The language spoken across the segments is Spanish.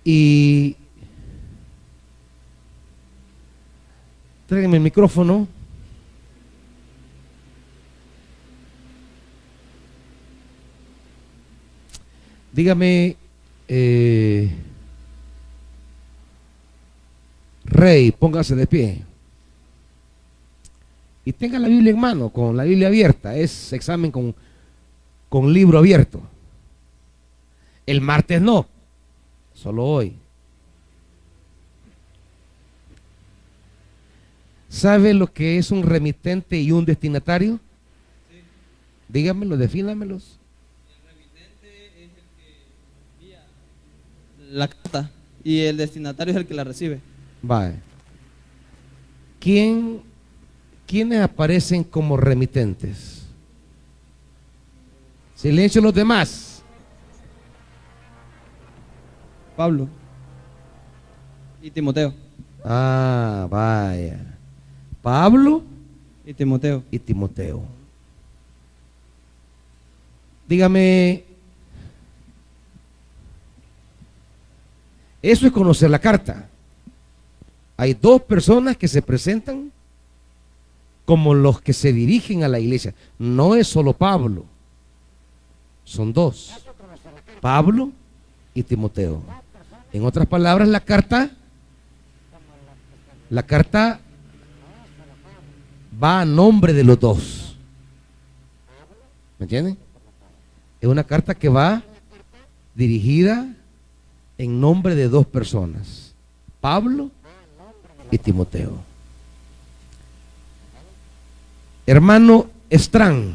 Y tráigame el micrófono. Dígame, Rey, póngase de pie. Y tenga la Biblia en mano, con la Biblia abierta. Es examen con libro abierto. El martes no, solo hoy. ¿Sabe lo que es un remitente y un destinatario? Sí. Dígamelo, defínamelos. El remitente es el que envía la carta y el destinatario es el que la recibe. Vale. ¿Quiénes aparecen como remitentes? Silencio los demás. Pablo y Timoteo. Ah, vaya. Pablo Y Timoteo. y Timoteo. Dígame, eso es conocer la carta. Hay dos personas que se presentan como los que se dirigen a la iglesia. No es solo Pablo, son dos, Pablo y Timoteo. En otras palabras, la carta va a nombre de los dos. ¿Me entienden? Es una carta que va dirigida en nombre de dos personas, Pablo y Timoteo. Hermano Strang,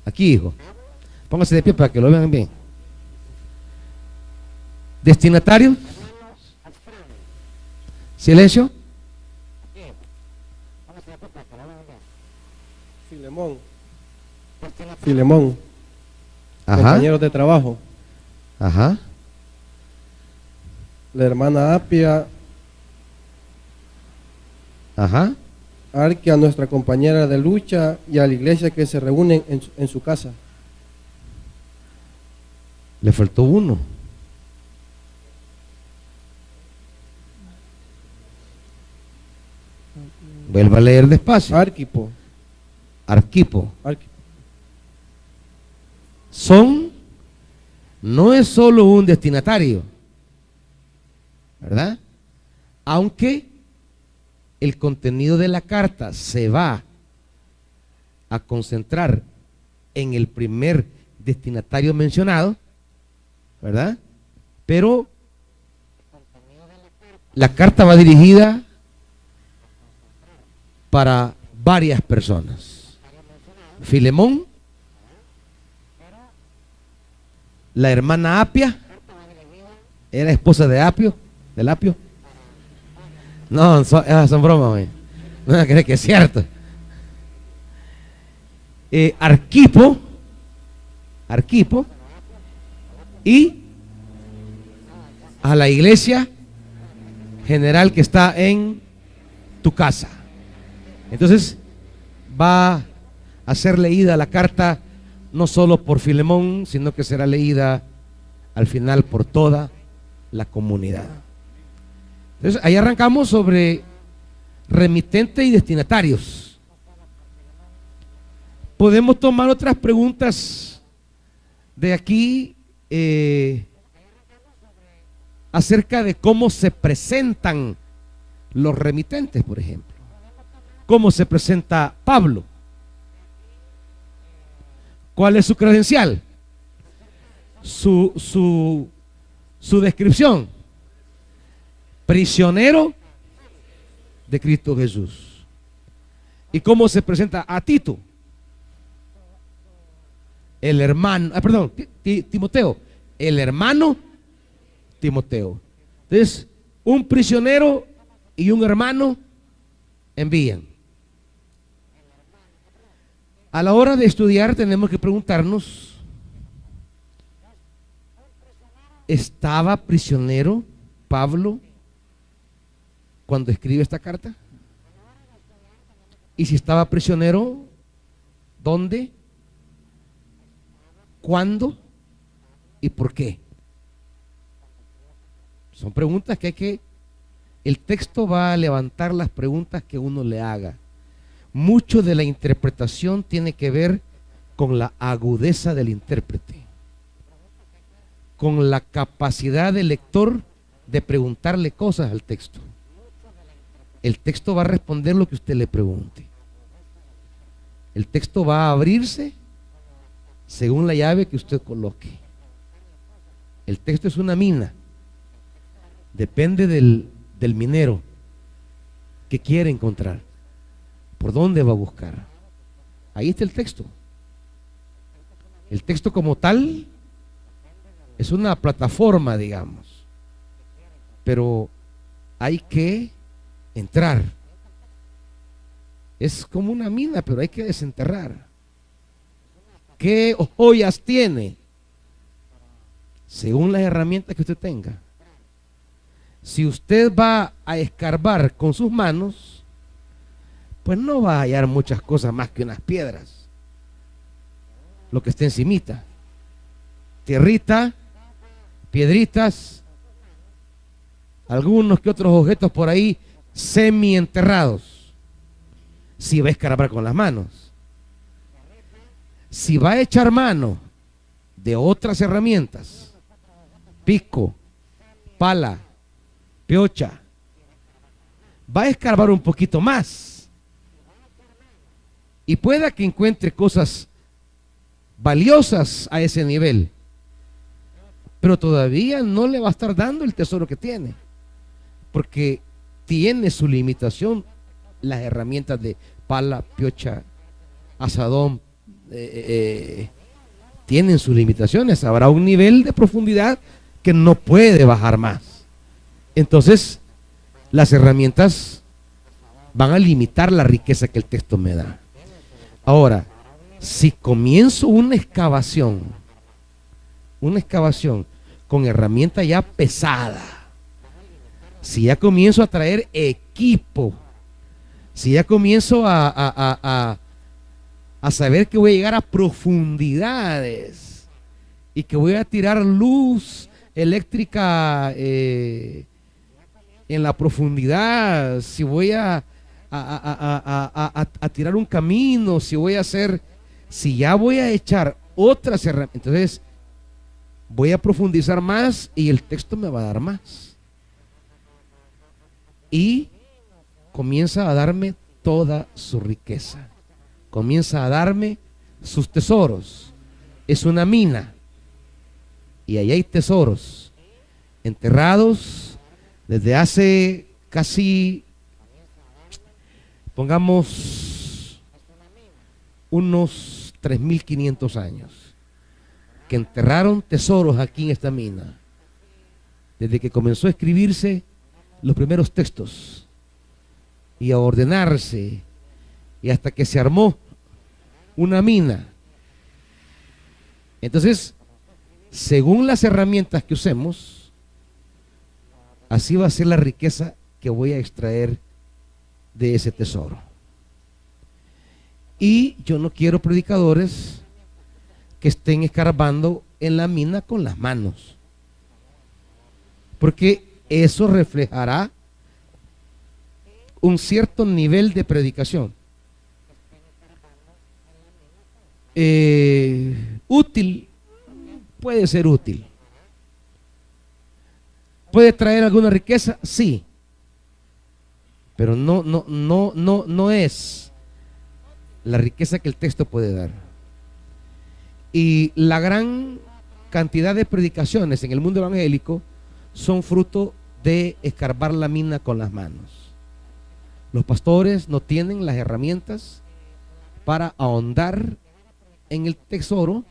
aquí, hijo, póngase de pie para que lo vean bien. Destinatario, silencio. Filemón, Ajá, compañeros de trabajo. ajá, La hermana Apia, ajá. Arquia, nuestra compañera de lucha, y a la iglesia que se reúnen en su casa. Le faltó uno. Vuelva a leer despacio. Arquipo. Arquipo. Arquipo. No es solo un destinatario, ¿verdad? Aunque el contenido de la carta se va a concentrar en el primer destinatario mencionado, ¿verdad? Pero la carta va dirigida para varias personas. Filemón, la hermana Apia, era esposa de Apio, del Apio. No, son bromas, güey. No me crees que es cierto. Arquipo y a la iglesia general que está en tu casa. Entonces va a ser leída la carta no solo por Filemón, sino que será leída al final por toda la comunidad. Entonces ahí arrancamos sobre remitente y destinatarios. Podemos tomar otras preguntas de aquí acerca de cómo se presentan los remitentes, por ejemplo. ¿Cómo se presenta Pablo? ¿Cuál es su credencial? Su descripción. Prisionero de Cristo Jesús. ¿Y cómo se presenta a Tito? El hermano, Timoteo, el hermano Timoteo. Entonces, un prisionero y un hermano envían. A la hora de estudiar tenemos que preguntarnos, ¿estaba prisionero Pablo cuando escribe esta carta? Y si estaba prisionero, ¿dónde? ¿Cuándo? ¿Y por qué? Son preguntas el texto va a levantar las preguntas que uno le haga. Mucho de la interpretación tiene que ver con la agudeza del intérprete, con la capacidad del lector de preguntarle cosas al texto. El texto va a responder lo que usted le pregunte. El texto va a abrirse según la llave que usted coloque. El texto es una mina. Depende del minero que quiere encontrar. ¿Por dónde va a buscar? Ahí está el texto. El texto como tal es una plataforma, digamos. Pero hay que entrar. Es como una mina, pero hay que desenterrar. ¿Qué joyas tiene? Según las herramientas que usted tenga. Si usted va a escarbar con sus manos, pues no va a hallar muchas cosas más que unas piedras. Lo que esté encimita. Tierrita, piedritas, algunos que otros objetos por ahí semi enterrados. Si va a escarbar con las manos. Si va a echar mano de otras herramientas, pico, pala, piocha, va a escarbar un poquito más y pueda que encuentre cosas valiosas a ese nivel, pero todavía no le va a estar dando el tesoro que tiene, porque tiene su limitación. Las herramientas de pala, piocha, asadón tienen sus limitaciones. Habrá un nivel de profundidad que no puede bajar más. Entonces las herramientas van a limitar la riqueza que el texto me da. Ahora, si comienzo una excavación con herramienta ya pesada, si ya comienzo a traer equipo, si ya comienzo a saber que voy a llegar a profundidades y que voy a tirar luz eléctrica en la profundidad, si voy a tirar un camino, si ya voy a echar otras herramientas, entonces voy a profundizar más y el texto me va a dar más. Y comienza a darme toda su riqueza. Comienza a darme sus tesoros. Es una mina. Y ahí hay tesoros enterrados desde hace casi, pongamos, unos 3.500 años, que enterraron tesoros aquí en esta mina. Desde que comenzó a escribirse los primeros textos y a ordenarse, y hasta que se armó una mina. Entonces, según las herramientas que usemos, así va a ser la riqueza que voy a extraer de ese tesoro. Y yo no quiero predicadores que estén escarbando en la mina con las manos, porque eso reflejará un cierto nivel de predicación. Útil, puede ser útil. ¿Puede traer alguna riqueza? Sí. Pero no es la riqueza que el texto puede dar. Y la gran cantidad de predicaciones en el mundo evangélico son fruto de escarbar la mina con las manos. Los pastores no tienen las herramientas para ahondar en el tesoro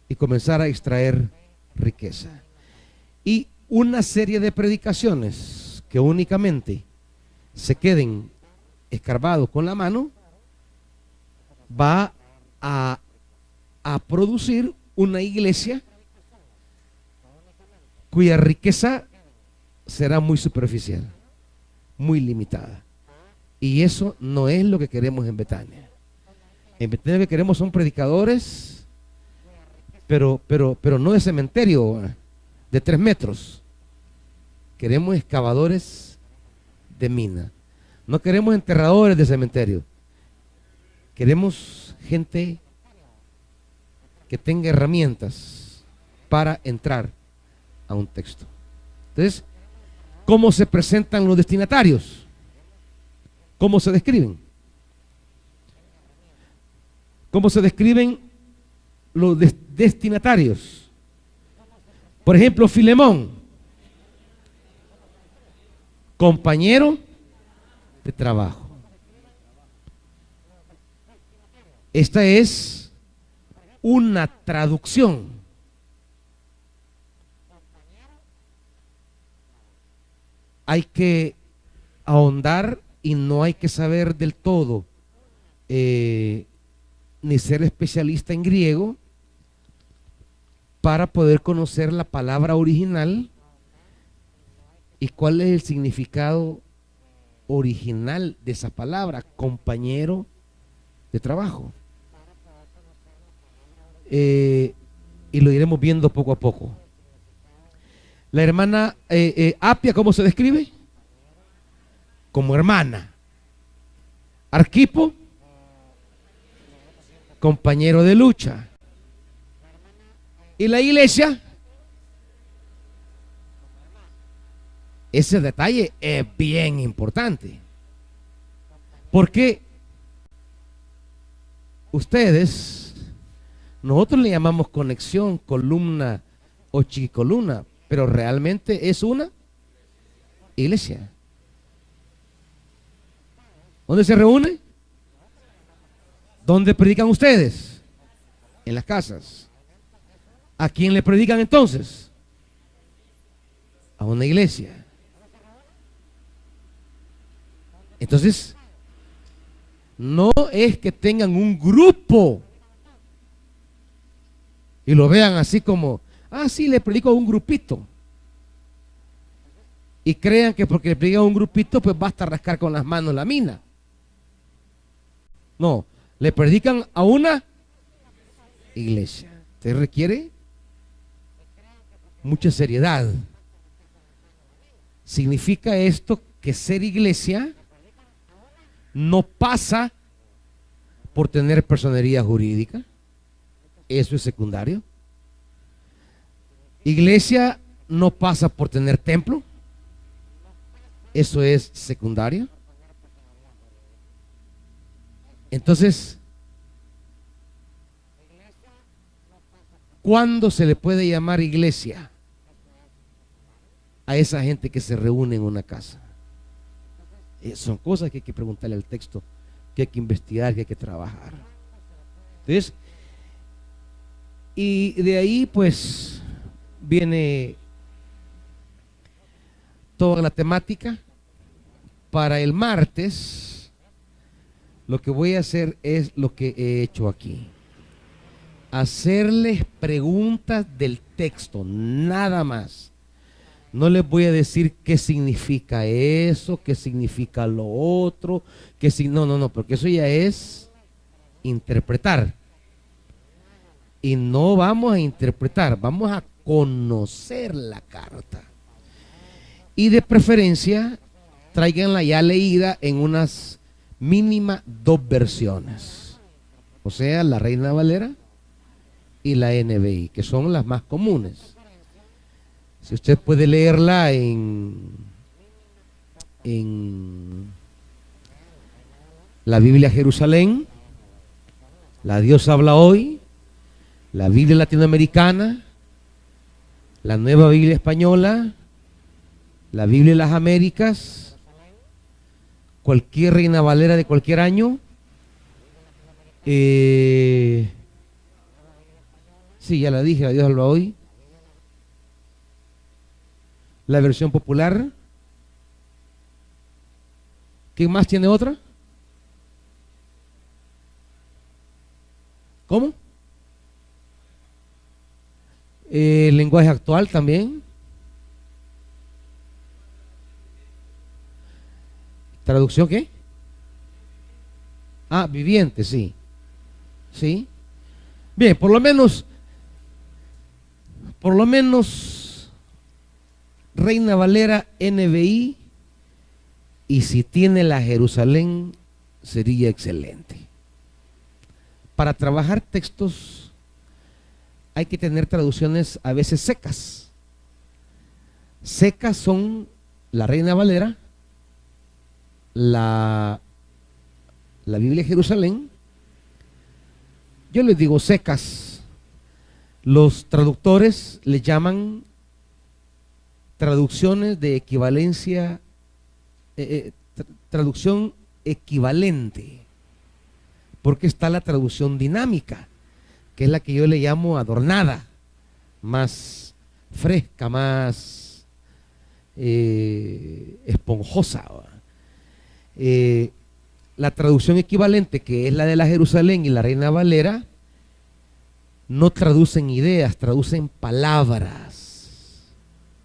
y comenzar a extraer riqueza. Y una serie de predicaciones que únicamente se queden escarbados con la mano va a producir una iglesia cuya riqueza será muy superficial, muy limitada. Y eso no es lo que queremos en Betania. En Betania lo que queremos son predicadores, pero no de cementerio de 3 metros. Queremos excavadores de mina. No queremos enterradores de cementerio. Queremos gente que tenga herramientas para entrar a un texto. Entonces, ¿cómo se presentan los destinatarios? ¿Cómo se describen? ¿Cómo se describen los destinatarios? Por ejemplo, Filemón, compañero de trabajo. Esta es una traducción. Hay que ahondar y no hay que saber del todo ni ser especialista en griego para poder conocer la palabra original y cuál es el significado original de esa palabra, compañero de trabajo. Y lo iremos viendo poco a poco. La hermana Apia, ¿cómo se describe? Como hermana. Arquipo, compañero de lucha. Y la iglesia, ese detalle es bien importante, porque ustedes, nosotros le llamamos conexión, columna o chiquicolumna, pero realmente es una iglesia. ¿Dónde se reúne? ¿Dónde predican ustedes? En las casas. ¿A quién le predican entonces? A una iglesia. Entonces, no es que tengan un grupo y lo vean así como, sí, le predico a un grupito. Y crean que porque le predican a un grupito, pues basta rascar con las manos la mina. No, le predican a una iglesia. Te requiere mucha seriedad. Significa esto que ser iglesia no pasa por tener personería jurídica. Eso es secundario. Iglesia no pasa por tener templo. Eso es secundario. Entonces, ¿cuándo se le puede llamar iglesia a esa gente que se reúne en una casa? Son cosas que hay que preguntarle al texto, que hay que investigar, que hay que trabajar. Entonces, y de ahí pues viene toda la temática. Para el martes, lo que voy a hacer es lo que he hecho aquí. Hacerles preguntas del texto, nada más. No les voy a decir qué significa eso, qué significa lo otro, no, porque eso ya es interpretar. Y no vamos a interpretar, vamos a conocer la carta. Y de preferencia, tráiganla ya leída en unas mínima 2 versiones. O sea, la Reina Valera y la NBI, que son las más comunes. Si usted puede leerla en la Biblia Jerusalén, la Dios habla hoy, la Biblia latinoamericana, la Nueva Biblia española, la Biblia de las Américas, cualquier Reina Valera de cualquier año, sí, ya la dije, la Dios habla hoy, la versión popular. ¿Quién más tiene otra? ¿Cómo? El lenguaje actual también. ¿Traducción qué? Viviente, sí. Sí. Bien, por lo menos Reina Valera, NBI, y si tiene la Jerusalén, sería excelente. Para trabajar textos hay que tener traducciones a veces secas. Secas son la Reina Valera, la Biblia de Jerusalén. Yo les digo secas. Los traductores le llaman traducciones de equivalencia, traducción equivalente, porque está la traducción dinámica, que es la que yo le llamo adornada, más fresca, más esponjosa. La traducción equivalente, que es la de la Jerusalén y la Reina Valera, no traducen ideas, traducen palabras,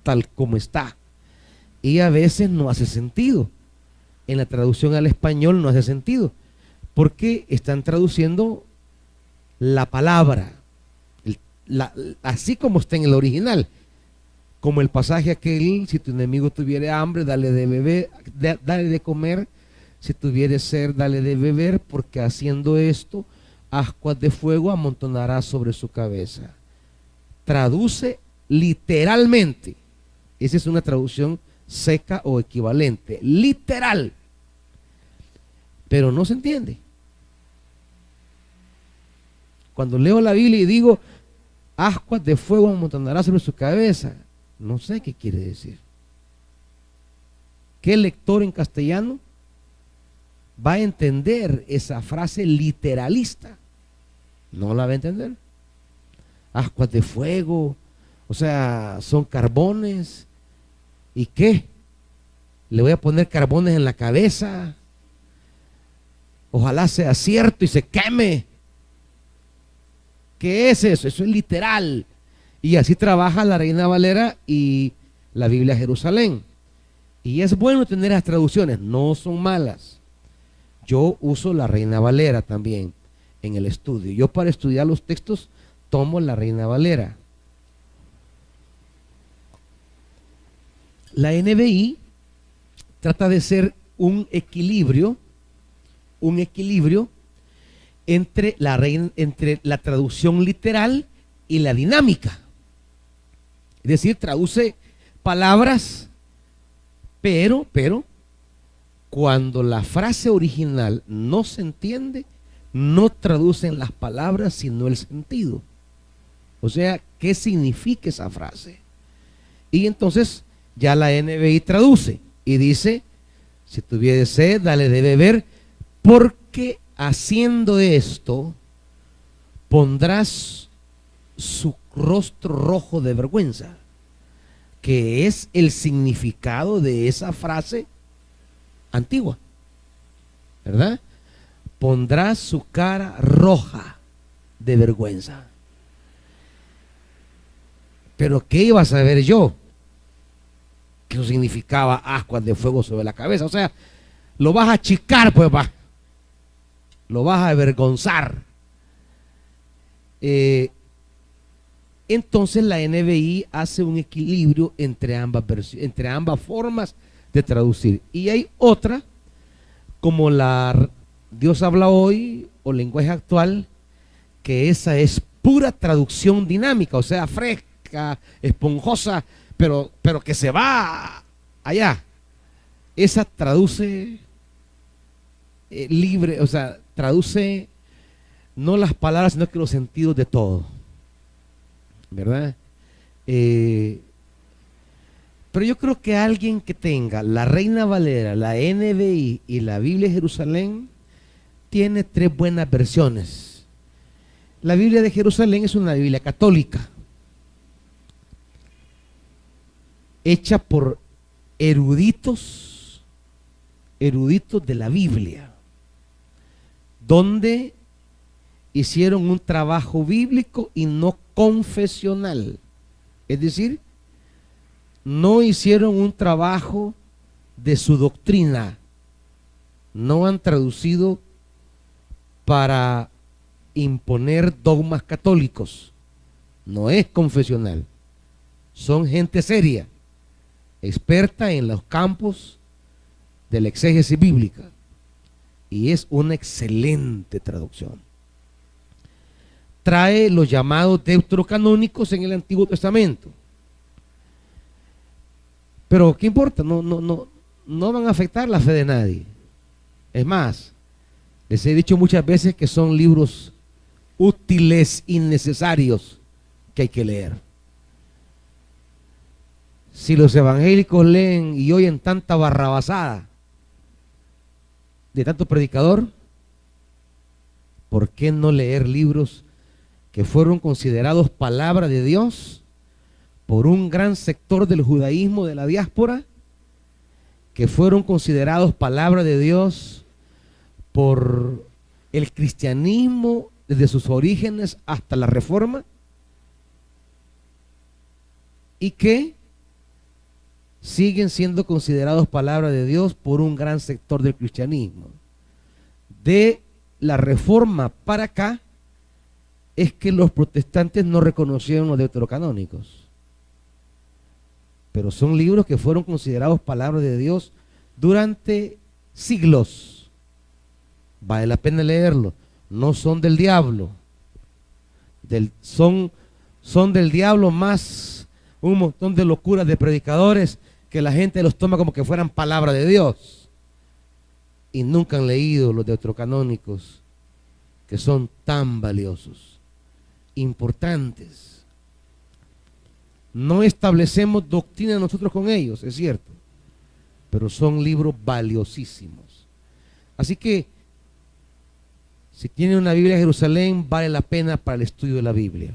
tal como está. Y a veces no hace sentido. En la traducción al español no hace sentido, porque están traduciendo la palabra, así como está en el original. Como el pasaje aquel: si tu enemigo tuviere hambre, dale de beber, dale de comer; si tuviere sed, dale de beber, porque haciendo esto, ascuas de fuego amontonará sobre su cabeza. Traduce literalmente. Esa es una traducción seca o equivalente, literal, pero no se entiende. Cuando leo la Biblia y digo ascuas de fuego amontonará sobre su cabeza, no sé qué quiere decir. ¿Qué lector en castellano va a entender esa frase literalista? No la va a entender. Ascuas de fuego, o sea, son carbones. ¿Y qué? ¿Le voy a poner carbones en la cabeza? Ojalá sea cierto y se queme. ¿Qué es eso? Eso es literal. Y así trabaja la Reina Valera y la Biblia de Jerusalén. Y es bueno tener las traducciones, no son malas. Yo uso la Reina Valera también en el estudio. Yo, para estudiar los textos, tomo la Reina Valera. La NBI trata de ser un equilibrio entre la traducción literal y la dinámica. Es decir, traduce palabras, pero cuando la frase original no se entiende, no traducen las palabras sino el sentido. O sea, ¿qué significa esa frase? Y entonces ya la NBI traduce y dice: si tuviere sed, dale de beber, porque haciendo esto pondrás su rostro rojo de vergüenza, que es el significado de esa frase antigua, ¿verdad? Pondrás su cara roja de vergüenza. Pero ¿qué iba a saber yo? Que eso significaba ascuas de fuego sobre la cabeza. O sea, lo vas a achicar, pues va. Lo vas a avergonzar. Entonces la NBI hace un equilibrio entre ambas formas de traducir. Y hay otra, como la Dios habla hoy o lenguaje actual, que esa es pura traducción dinámica, o sea, fresca, esponjosa, pero que se va allá. Esa traduce libre, o sea, traduce no las palabras, sino que los sentidos de todo, ¿verdad? Pero yo creo que alguien que tenga la Reina Valera, la NBI y la Biblia de Jerusalén tiene tres buenas versiones. La Biblia de Jerusalén es una Biblia católica, hecha por eruditos de la Biblia, donde hicieron un trabajo bíblico y no confesional. Es decir, no hicieron un trabajo de su doctrina, no han traducido para imponer dogmas católicos, no es confesional, son gente seria, experta en los campos de la exégesis bíblica, y es una excelente traducción. Trae los llamados deuterocanónicos en el Antiguo Testamento. Pero ¿qué importa? No van a afectar la fe de nadie. Es más, les he dicho muchas veces que son libros útiles y necesarios que hay que leer. Si los evangélicos leen y oyen tanta barrabasada de tanto predicador, ¿por qué no leer libros que fueron considerados palabra de Dios por un gran sector del judaísmo de la diáspora, que fueron considerados palabra de Dios por el cristianismo desde sus orígenes hasta la Reforma, y que siguen siendo considerados palabra de Dios por un gran sector del cristianismo? De la Reforma para acá es que los protestantes no reconocieron los deuterocanónicos, pero son libros que fueron considerados palabra de Dios durante siglos. Vale la pena leerlo. No son del diablo, son del diablo más un montón de locuras de predicadores que la gente los toma como que fueran palabra de Dios, y nunca han leído los deuterocanónicos, que son tan valiosos, importantes. No establecemos doctrina nosotros con ellos, es cierto, pero son libros valiosísimos. Así que si tienen una Biblia de Jerusalén, vale la pena para el estudio de la Biblia.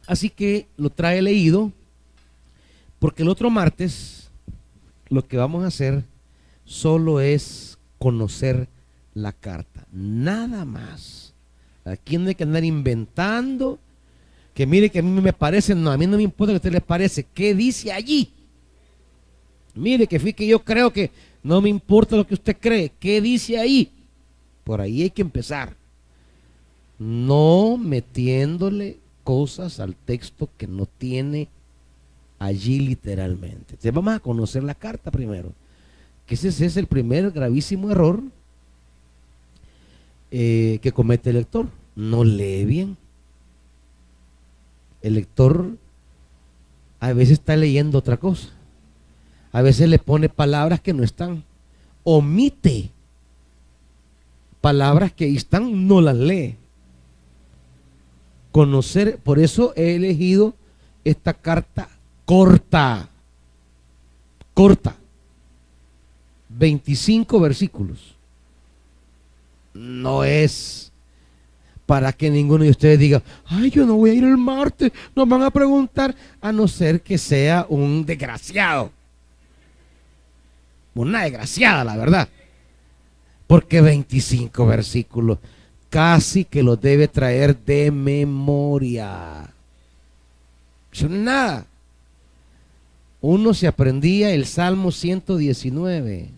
Así que lo trae leído, porque el otro martes lo que vamos a hacer solo es conocer la carta, nada más. Aquí no hay que andar inventando, que mire que a mí me parece, no, a mí no me importa que a usted les parece, ¿qué dice allí? Mire que fui que yo creo que, no me importa lo que usted cree, ¿qué dice ahí? Por ahí hay que empezar, no metiéndole cosas al texto que no tiene allí literalmente. Entonces vamos a conocer la carta primero, que ese es el primer gravísimo error que comete el lector. No lee bien. El lector a veces está leyendo otra cosa, a veces le pone palabras que no están, omite palabras que ahí están, no las lee. Conocer, por eso he elegido esta carta corta, 25 versículos. No es para que ninguno de ustedes diga, ay, yo no voy a ir el martes, nos van a preguntar, a no ser que sea un desgraciado, una desgraciada, la verdad, porque 25 versículos casi que los debe traer de memoria. Eso no es nada. Uno se aprendía el Salmo 119,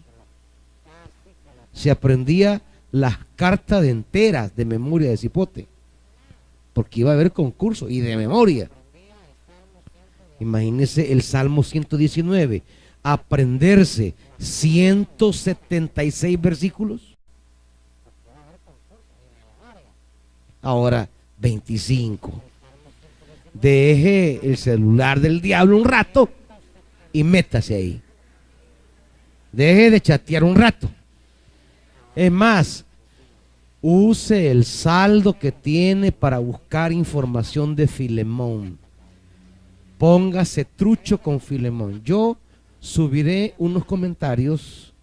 se aprendía las cartas enteras de memoria de cipote, porque iba a haber concurso y de memoria. Imagínense el Salmo 119, aprenderse 176 versículos. Ahora 25. Deje el celular del diablo un rato y métase ahí. Deje de chatear un rato. Es más, use el saldo que tiene para buscar información de Filemón. Póngase trucho con Filemón. Yo subiré unos comentarios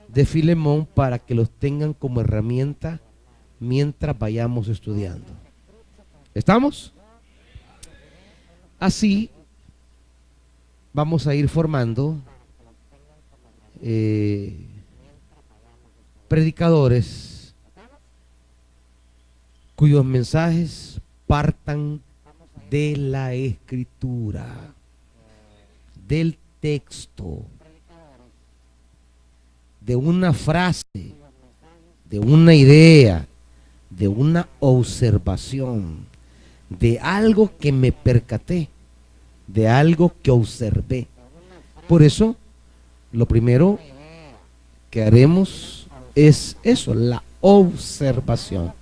de Filemón para que los tengan como herramienta mientras vayamos estudiando. ¿Estamos? Así vamos a ir formando predicadores cuyos mensajes partan de la escritura, del texto, de una frase, de una idea, de una observación, de algo que me percaté. de algo que observé. Por eso, lo primero que haremos es eso, la observación.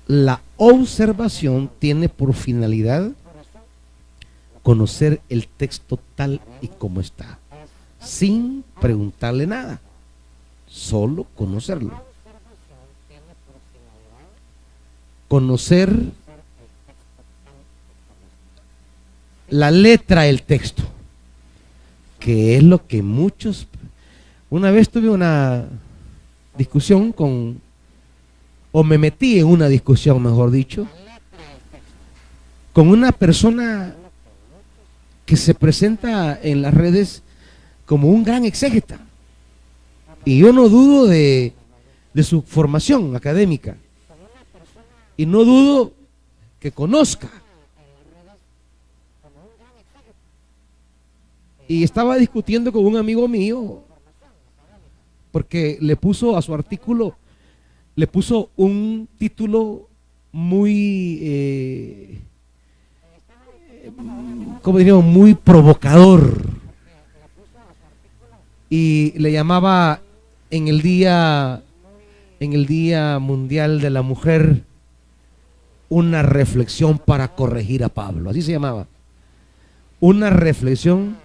La observación tiene por finalidad conocer el texto tal y como está, sin preguntarle nada, solo conocerlo. Conocer la letra del texto, que es lo que muchos... Una vez tuve una discusión o me metí en una discusión, mejor dicho, con una persona que se presenta en las redes como un gran exégeta. Y yo no dudo de su formación académica. Y no dudo que conozca. Y estaba discutiendo con un amigo mío porque le puso a su artículo, le puso un título muy, ¿cómo diríamos? Muy provocador. Y le llamaba en el Día Mundial de la Mujer, una reflexión para corregir a Pablo. Así se llamaba. Una reflexión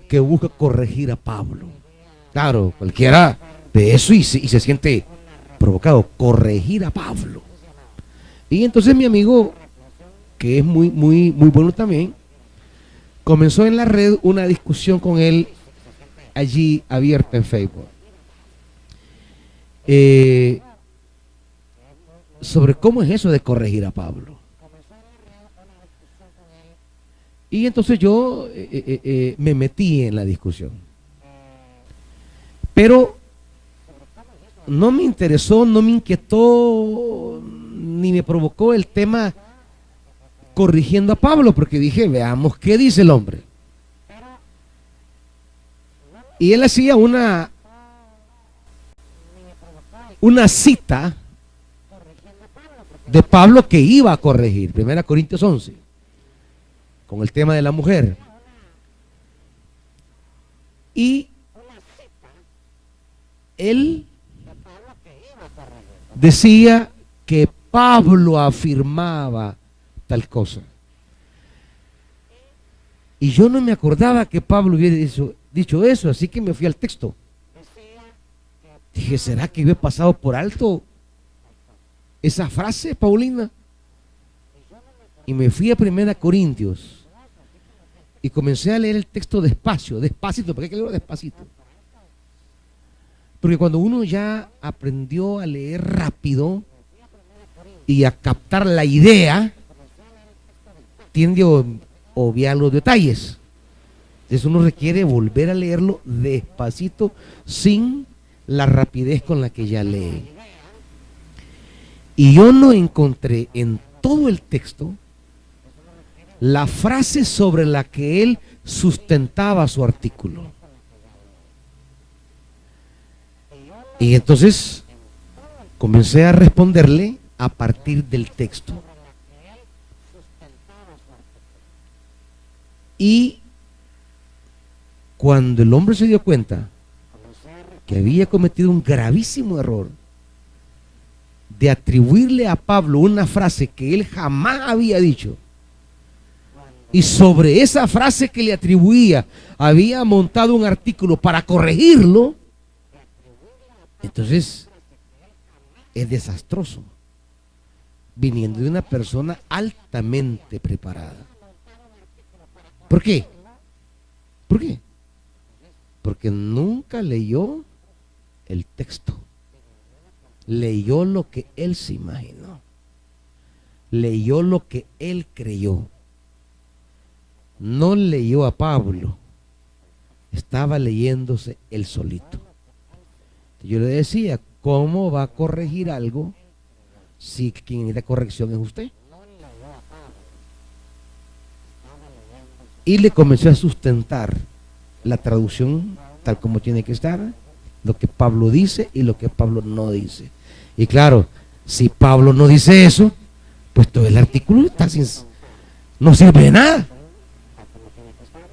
que busca corregir a Pablo. Claro, cualquiera ve eso y se siente provocado. Corregir a Pablo. Y entonces mi amigo, que es muy bueno también, comenzó en la red una discusión con él allí abierta en Facebook. Sobre cómo es eso de corregir a Pablo. Y entonces yo me metí en la discusión. Pero no me interesó, no me inquietó, ni me provocó el tema corrigiendo a Pablo, porque dije, veamos qué dice el hombre. Y él hacía una cita de Pablo que iba a corregir, 1 Corintios 11, con el tema de la mujer. Y él decía que Pablo afirmaba tal cosa. Y yo no me acordaba que Pablo hubiera dicho eso, así que me fui al texto. Dije, ¿será que yo he pasado por alto esa frase, Paulina? Y me fui a 1 Corintios y comencé a leer el texto despacito, porque hay que leerlo despacito. Porque cuando uno ya aprendió a leer rápido y a captar la idea, tiende a obviar los detalles. Entonces uno requiere volver a leerlo despacito, sin la rapidez con la que ya lee. Y yo no encontré en todo el texto la frase sobre la que él sustentaba su artículo. Y entonces comencé a responderle a partir del texto. Y cuando el hombre se dio cuenta que había cometido un gravísimo error de atribuirle a Pablo una frase que él jamás había dicho, y sobre esa frase que le atribuía había montado un artículo para corregirlo, entonces es desastroso, viniendo de una persona altamente preparada. ¿Por qué? ¿Por qué? Porque nunca leyó el texto. Leyó lo que él se imaginó. Leyó lo que él creyó. No leyó a Pablo. Estaba leyéndose él solito. Yo le decía, ¿cómo va a corregir algo si quien necesita corrección es usted? Y le comenzó a sustentar la traducción tal como tiene que estar, lo que Pablo dice y lo que Pablo no dice. Y claro, si Pablo no dice eso, pues todo el artículo está no sirve de nada.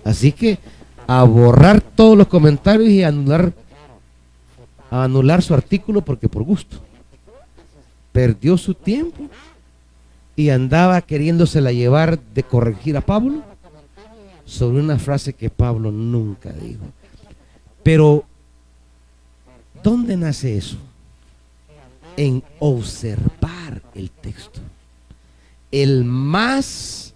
Así que a borrar todos los comentarios y a anular su artículo porque por gusto. Perdió su tiempo y andaba queriéndosela llevar de corregir a Pablo sobre una frase que Pablo nunca dijo. Pero, ¿dónde nace eso? En observar el texto. El más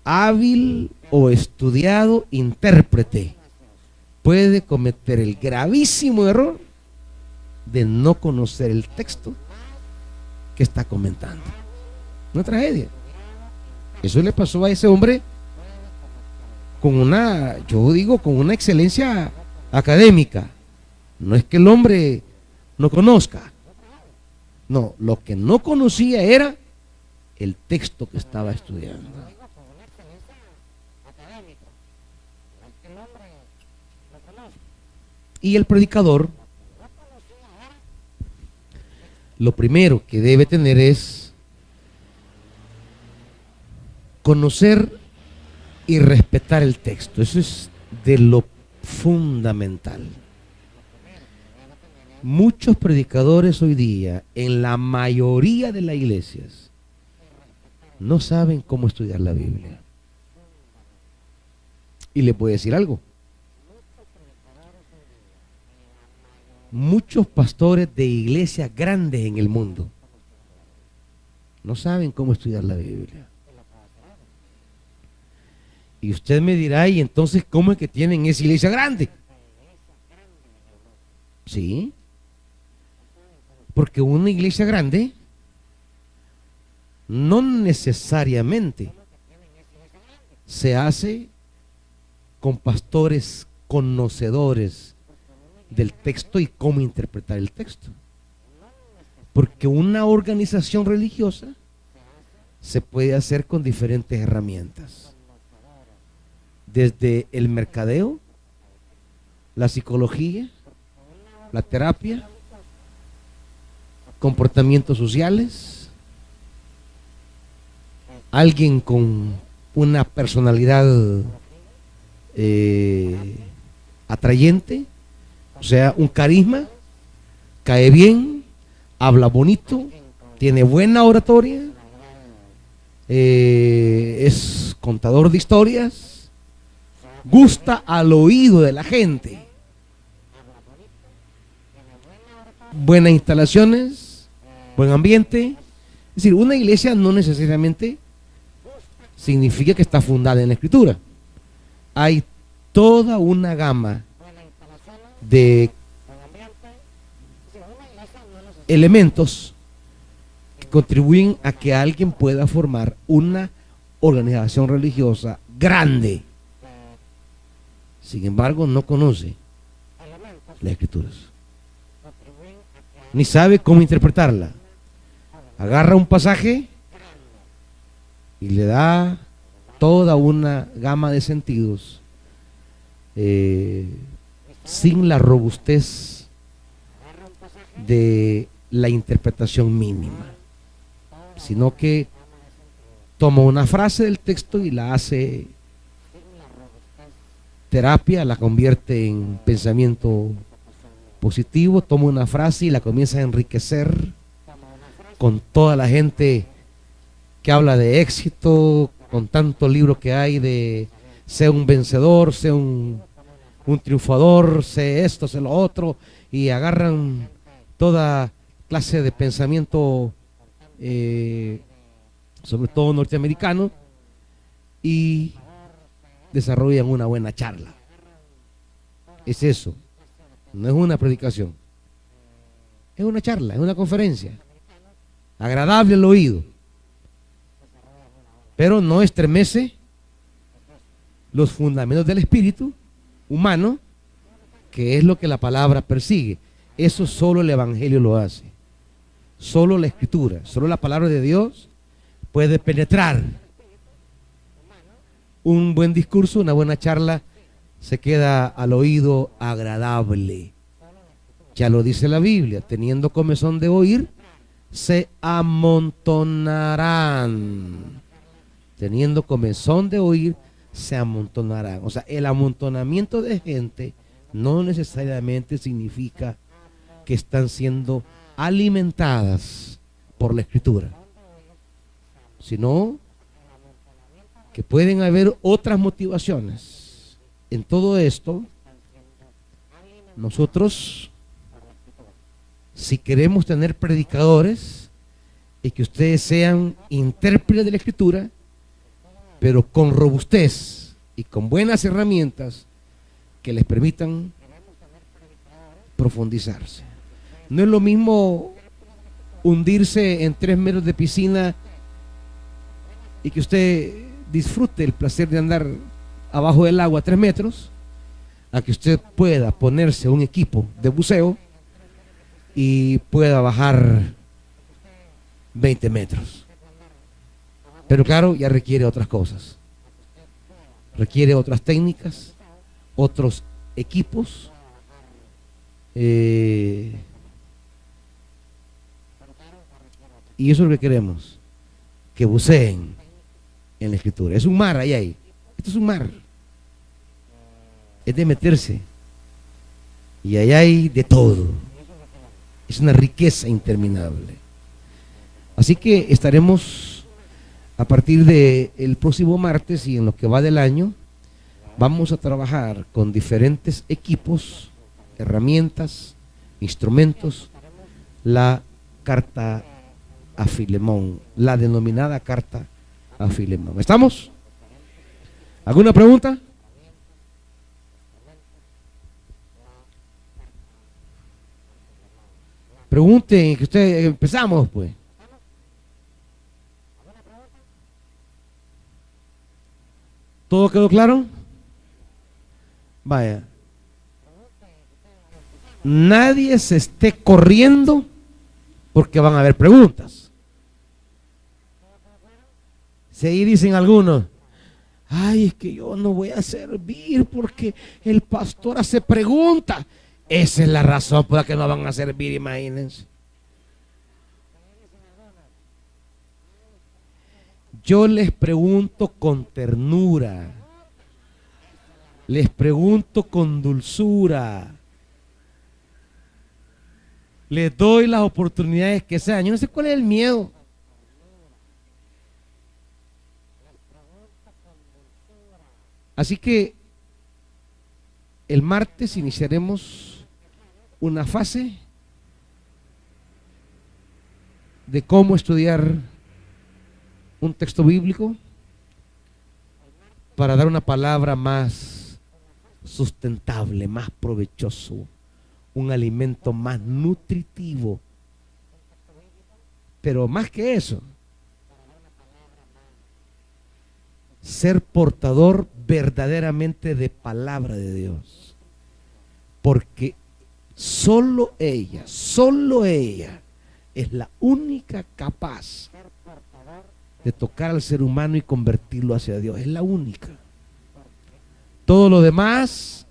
hábil o estudiado intérprete puede cometer el gravísimo error de no conocer el texto que está comentando. Una tragedia. Eso le pasó a ese hombre con una, yo digo, con una excelencia académica. No es que el hombre no conozca. No, lo que no conocía era el texto que estaba estudiando. Y el predicador, lo primero que debe tener es conocer y respetar el texto. Eso es de lo fundamental. Muchos predicadores hoy día, en la mayoría de las iglesias, no saben cómo estudiar la Biblia. Y les voy a decir algo. Muchos pastores de iglesias grandes en el mundo no saben cómo estudiar la Biblia. Y usted me dirá, ¿y entonces cómo es que tienen esa iglesia grande? Sí, porque una iglesia grande no necesariamente se hace con pastores conocedores del texto y cómo interpretar el texto. Porque una organización religiosa se puede hacer con diferentes herramientas. Desde el mercadeo, la psicología, la terapia, comportamientos sociales, alguien con una personalidad atrayente, o sea, un carisma, cae bien, habla bonito, tiene buena oratoria, es contador de historias, gusta al oído de la gente, buenas instalaciones, buen ambiente. Es decir, una iglesia no necesariamente significa que está fundada en la Escritura. Hay toda una gama de elementos que contribuyen a que alguien pueda formar una organización religiosa grande. Sin embargo, no conoce las Escrituras, ni sabe cómo interpretarla. Agarra un pasaje y le da toda una gama de sentidos sin la robustez de la interpretación mínima, sino que toma una frase del texto y la hace terapia, la convierte en pensamiento positivo, toma una frase y la comienza a enriquecer con toda la gente que habla de éxito, con tanto libro que hay de sé un vencedor, sé un triunfador, sé esto, sé lo otro, y agarran toda clase de pensamiento, sobre todo norteamericano, y desarrollan una buena charla. Es eso, no es una predicación, es una charla, es una conferencia, agradable al oído, pero no estremece los fundamentos del espíritu humano, que es lo que la palabra persigue. Eso solo el evangelio lo hace. Solo la escritura, solo la palabra de Dios puede penetrar. Un buen discurso, una buena charla se queda al oído agradable. Ya lo dice la Biblia, teniendo comezón de oír, se amontonarán. Teniendo comezón de oír, se amontonarán. O sea, el amontonamiento de gente no necesariamente significa que están siendo alimentadas por la Escritura, sino que pueden haber otras motivaciones. En todo esto, nosotros, si queremos tener predicadores y que ustedes sean intérpretes de la Escritura, pero con robustez y con buenas herramientas que les permitan profundizarse. No es lo mismo hundirse en 3 metros de piscina y que usted disfrute el placer de andar abajo del agua 3 metros, a que usted pueda ponerse un equipo de buceo y pueda bajar 20 metros. Pero claro, ya requiere otras cosas. Requiere otras técnicas, otros equipos. Y eso es lo que queremos, que buceen en la Escritura. Es un mar ahí. Esto es un mar. Es de meterse. Y ahí hay de todo. Es una riqueza interminable. Así que estaremos a partir del próximo martes y en lo que va del año, vamos a trabajar con diferentes equipos, herramientas, instrumentos, la carta a Filemón, la denominada carta a Filemón. ¿Estamos? ¿Alguna pregunta? Pregunten, que ustedes empezamos pues. ¿Todo quedó claro? Vaya. Nadie se esté corriendo porque van a haber preguntas. Si ahí dicen algunos, ay, es que yo no voy a servir porque el pastor hace preguntas. Esa es la razón por la que no van a servir, imagínense. Yo les pregunto con ternura, les pregunto con dulzura, les doy las oportunidades que sean. Yo no sé cuál es el miedo. Así que el martes iniciaremos una fase de cómo estudiar un texto bíblico para dar una palabra más sustentable, más provechoso, un alimento más nutritivo. Pero más que eso, ser portador verdaderamente de palabra de Dios, porque solo ella es la única capaz de tocar al ser humano y convertirlo hacia Dios. Es la única. Todo lo demás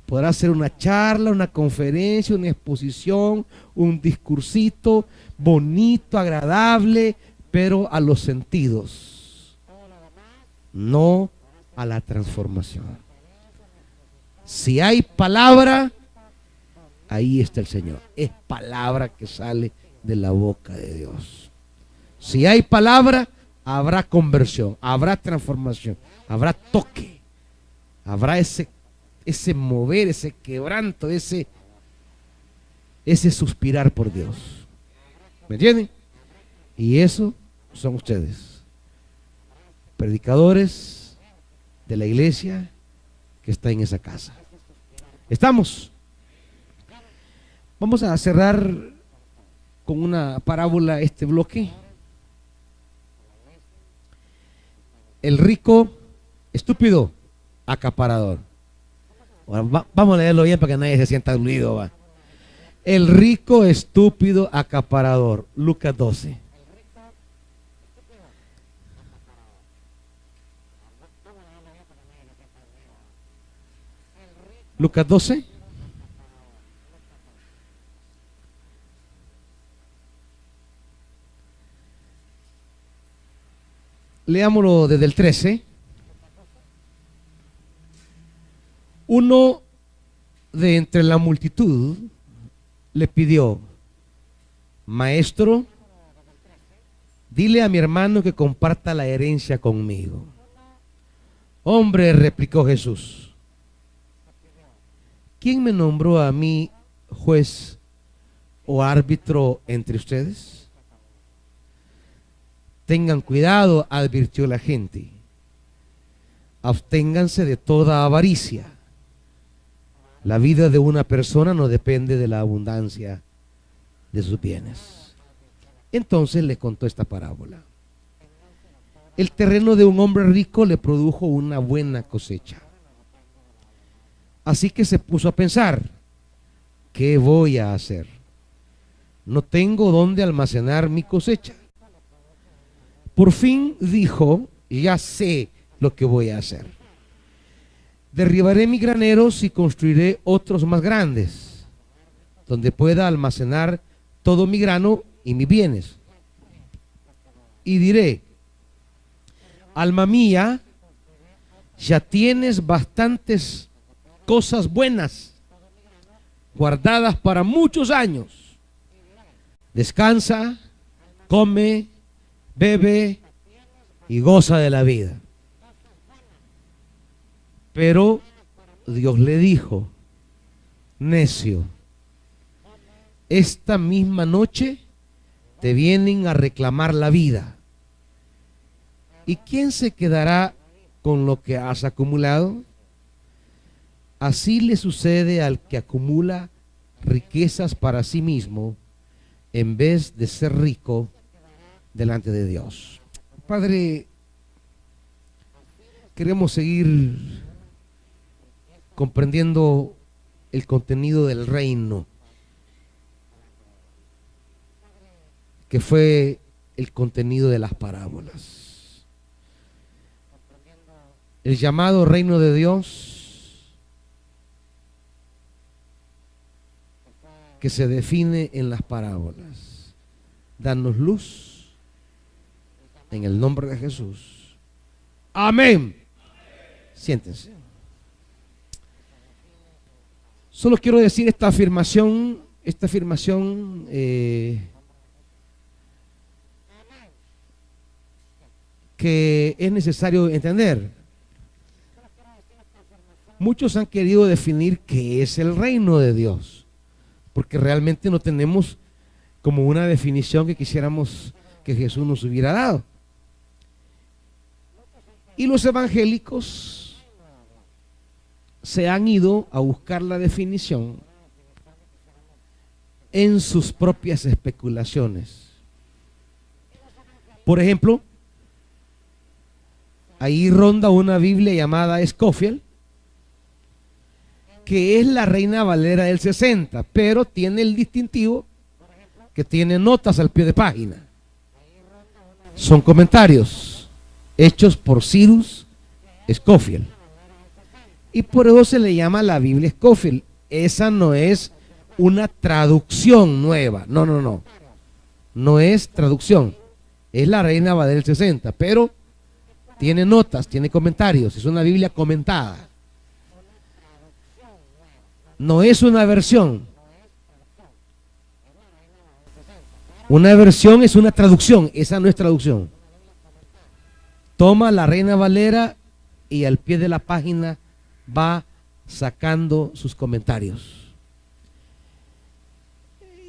podrá ser una charla, una conferencia, una exposición, un discursito bonito, agradable, pero a los sentidos, no a la transformación. Si hay palabra, ahí está el Señor. Es palabra que sale de la boca de Dios. Si hay palabra, habrá conversión, habrá transformación, habrá toque, habrá ese mover, ese quebranto, ese suspirar por Dios. ¿Me entienden? Y eso son ustedes, predicadores de la iglesia que está en esa casa. ¿Estamos? Vamos a cerrar con una parábola este bloque. El rico, estúpido, acaparador. Bueno, vamos a leerlo bien para que nadie se sienta aludido. Va. El rico, estúpido, acaparador. Lucas 12. Lucas 12. Leámoslo desde el 13. uno de entre la multitud le pidió: Maestro, dile a mi hermano que comparta la herencia conmigo. Hombre, replicó Jesús, ¿quién me nombró a mí juez o árbitro entre ustedes? Tengan cuidado, advirtió la gente. Absténganse de toda avaricia. La vida de una persona no depende de la abundancia de sus bienes. Entonces le contó esta parábola. El terreno de un hombre rico le produjo una buena cosecha. Así que se puso a pensar: ¿qué voy a hacer? No tengo dónde almacenar mi cosecha. Por fin dijo: ya sé lo que voy a hacer. Derribaré mis graneros y construiré otros más grandes, donde pueda almacenar todo mi grano y mis bienes. Y diré: alma mía, ya tienes bastantes cosas buenas guardadas para muchos años. Descansa, come, bebe y goza de la vida. Pero Dios le dijo: necio, esta misma noche te vienen a reclamar la vida. ¿Y quién se quedará con lo que has acumulado? Así le sucede al que acumula riquezas para sí mismo en vez de ser rico delante de Dios. Padre, queremos seguir comprendiendo el contenido del reino, que fue el contenido de las parábolas. El llamado reino de Dios, que se define en las parábolas. Danos luz en el nombre de Jesús. Amén. Siéntense. Solo quiero decir esta afirmación que es necesario entender. Muchos han querido definir qué es el reino de Dios, porque realmente no tenemos como una definición que quisiéramos que Jesús nos hubiera dado. Y los evangélicos se han ido a buscar la definición en sus propias especulaciones. Por ejemplo, ahí ronda una Biblia llamada Scofield, que es la Reina Valera del 60, pero tiene el distintivo que tiene notas al pie de página. Son comentarios hechos por Cyrus Scofield. Y por eso se le llama la Biblia Scofield. Esa no es una traducción nueva. No. No es traducción. Es la Reina Valera del 60, pero tiene notas, tiene comentarios. Es una Biblia comentada. No es una versión. Una versión es una traducción. Esa no es traducción. Toma la Reina Valera y al pie de la página va sacando sus comentarios.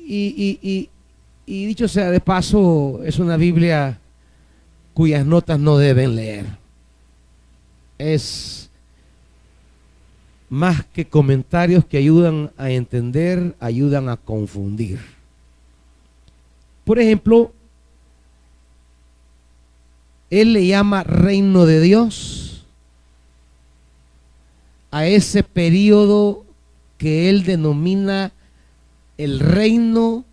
Y dicho sea de paso, es una Biblia cuyas notas no deben leer. Es más que comentarios que ayudan a entender, ayudan a confundir. Por ejemplo, él le llama reino de Dios a ese periodo que él denomina el reino,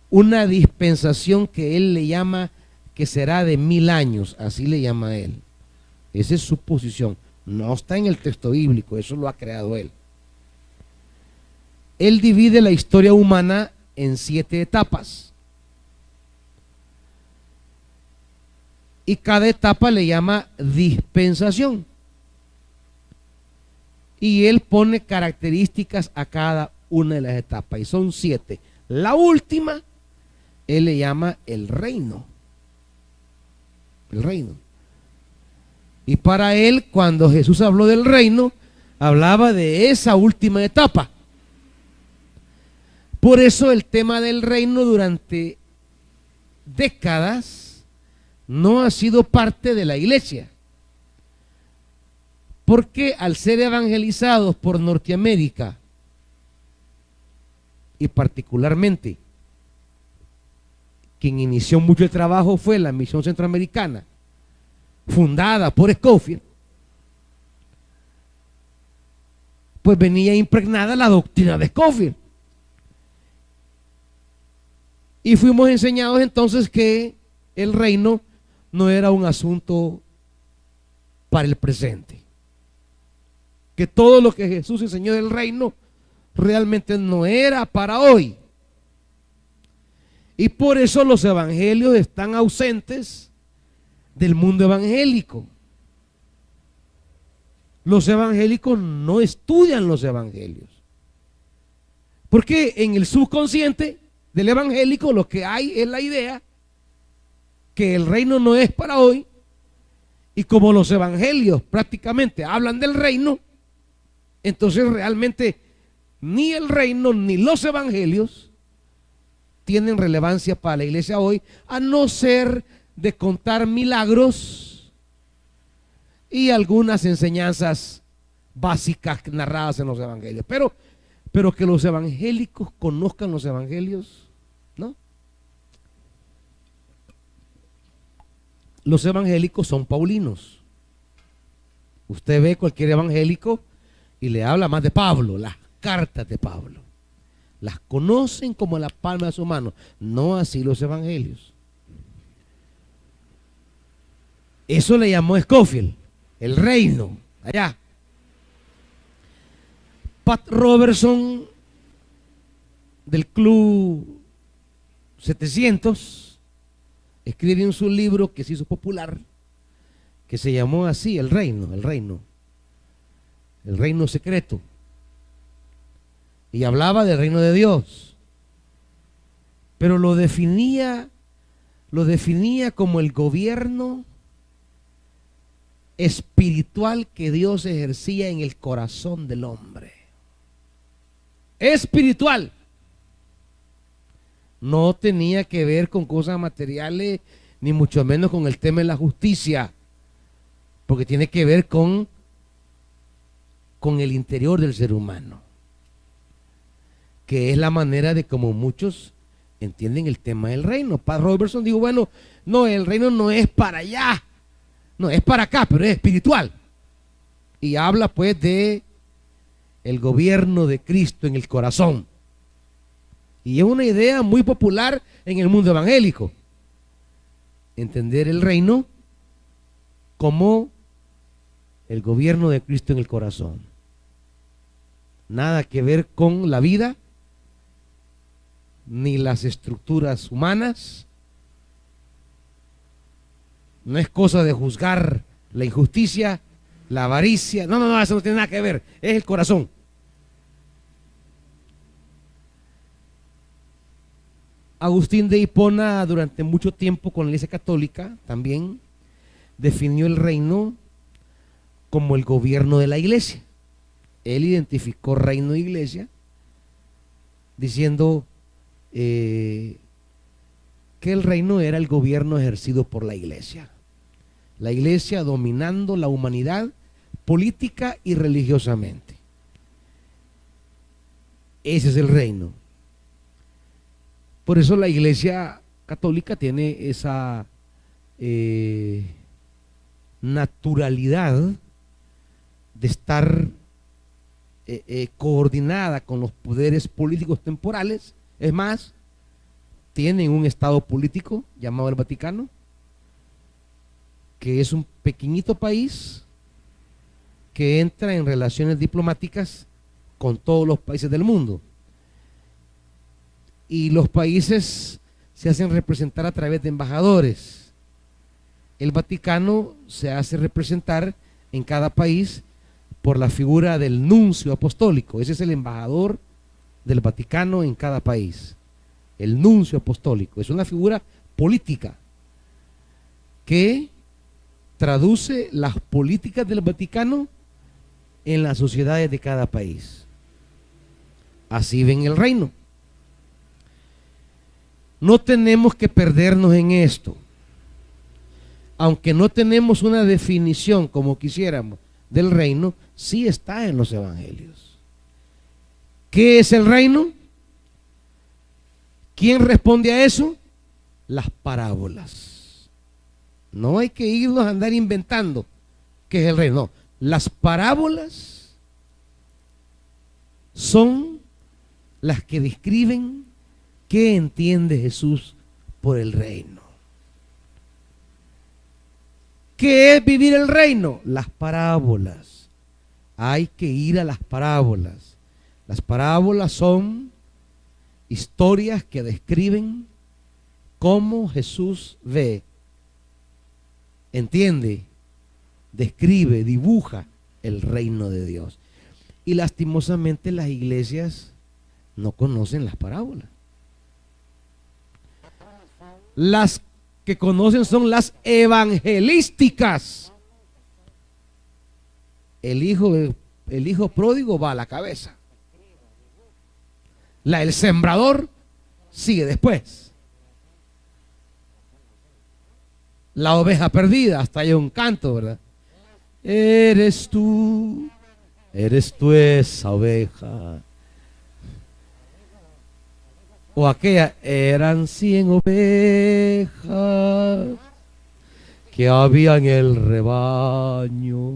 una dispensación que él le llama que será de 1000 años, así le llama él. Esa es su posición. No está en el texto bíblico, eso lo ha creado él. Él divide la historia humana en 7 etapas. Y cada etapa le llama dispensación. y él pone características a cada una de las etapas, y son 7. La última, él le llama el reino. El reino. Y para él, cuando Jesús habló del reino, hablaba de esa última etapa. Por eso el tema del reino durante décadas no ha sido parte de la iglesia. Porque al ser evangelizados por Norteamérica, y particularmente quien inició mucho el trabajo fue la Misión Centroamericana, fundada por Scofield, pues venía impregnada la doctrina de Scofield. Y fuimos enseñados entonces que el reino no era un asunto para el presente, que todo lo que Jesús enseñó del reino realmente no era para hoy. Y por eso los evangelios están ausentes del mundo evangélico. Los evangélicos no estudian los evangelios, porque en el subconsciente del evangélico lo que hay es la idea que el reino no es para hoy, y como los evangelios prácticamente hablan del reino, entonces realmente ni el reino ni los evangelios tienen relevancia para la iglesia hoy, a no ser de contar milagros y algunas enseñanzas básicas narradas en los evangelios. Pero que los evangélicos conozcan los evangelios, ¿no? Los evangélicos son paulinos. Usted ve cualquier evangélico y le habla más de Pablo, las cartas de Pablo. Las conocen como la palma de su mano, no así los evangelios. Eso le llamó Scofield, el reino, allá. Pat Robertson, del Club 700, escribe en su libro que se hizo popular, que se llamó así, el reino secreto. Y hablaba del reino de Dios, pero lo definía como el gobierno espiritual que Dios ejercía en el corazón del hombre. Espiritual. No tenía que ver con cosas materiales, ni mucho menos con el tema de la justicia, porque tiene que ver con el interior del ser humano, que es la manera de como muchos entienden el tema del reino. Pat Robertson dijo, bueno, no, el reino no es para allá, no, es para acá, pero es espiritual. Y habla pues de el gobierno de Cristo en el corazón. Y es una idea muy popular en el mundo evangélico, entender el reino como el gobierno de Cristo en el corazón. Nada que ver con la vida, ni las estructuras humanas. No es cosa de juzgar la injusticia, la avaricia. No, eso no tiene nada que ver. Es el corazón. Agustín de Hipona, durante mucho tiempo con la Iglesia Católica, también definió el reino como el gobierno de la iglesia. Él identificó reino e iglesia diciendo que el reino era el gobierno ejercido por la iglesia dominando la humanidad política y religiosamente. Ese es el reino. Por eso la Iglesia Católica tiene esa naturalidad de estar coordinada con los poderes políticos temporales. Es más, tienen un estado político llamado el Vaticano, que es un pequeñito país que entra en relaciones diplomáticas con todos los países del mundo. Y los países se hacen representar a través de embajadores. El Vaticano se hace representar en cada país por la figura del nuncio apostólico. Ese es el embajador del Vaticano en cada país. El nuncio apostólico es una figura política que traduce las políticas del Vaticano en las sociedades de cada país. Así ven el reino. No tenemos que perdernos en esto. Aunque no tenemos una definición como quisiéramos del reino, sí está en los evangelios. ¿Qué es el reino? ¿Quién responde a eso? Las parábolas. No hay que irnos a andar inventando qué es el reino. No, las parábolas son las que describen qué entiende Jesús por el reino. ¿Qué es vivir el reino? Las parábolas. Hay que ir a las parábolas. Las parábolas son historias que describen cómo Jesús ve, entiende, describe, dibuja el reino de Dios. Y lastimosamente las iglesias no conocen las parábolas. Las que conocen son las evangelísticas. El hijo pródigo va a la cabeza. El sembrador sigue después. La oveja perdida, hasta hay un canto, ¿verdad? Eres tú esa oveja. O aquella, eran 100 ovejas que había en el rebaño.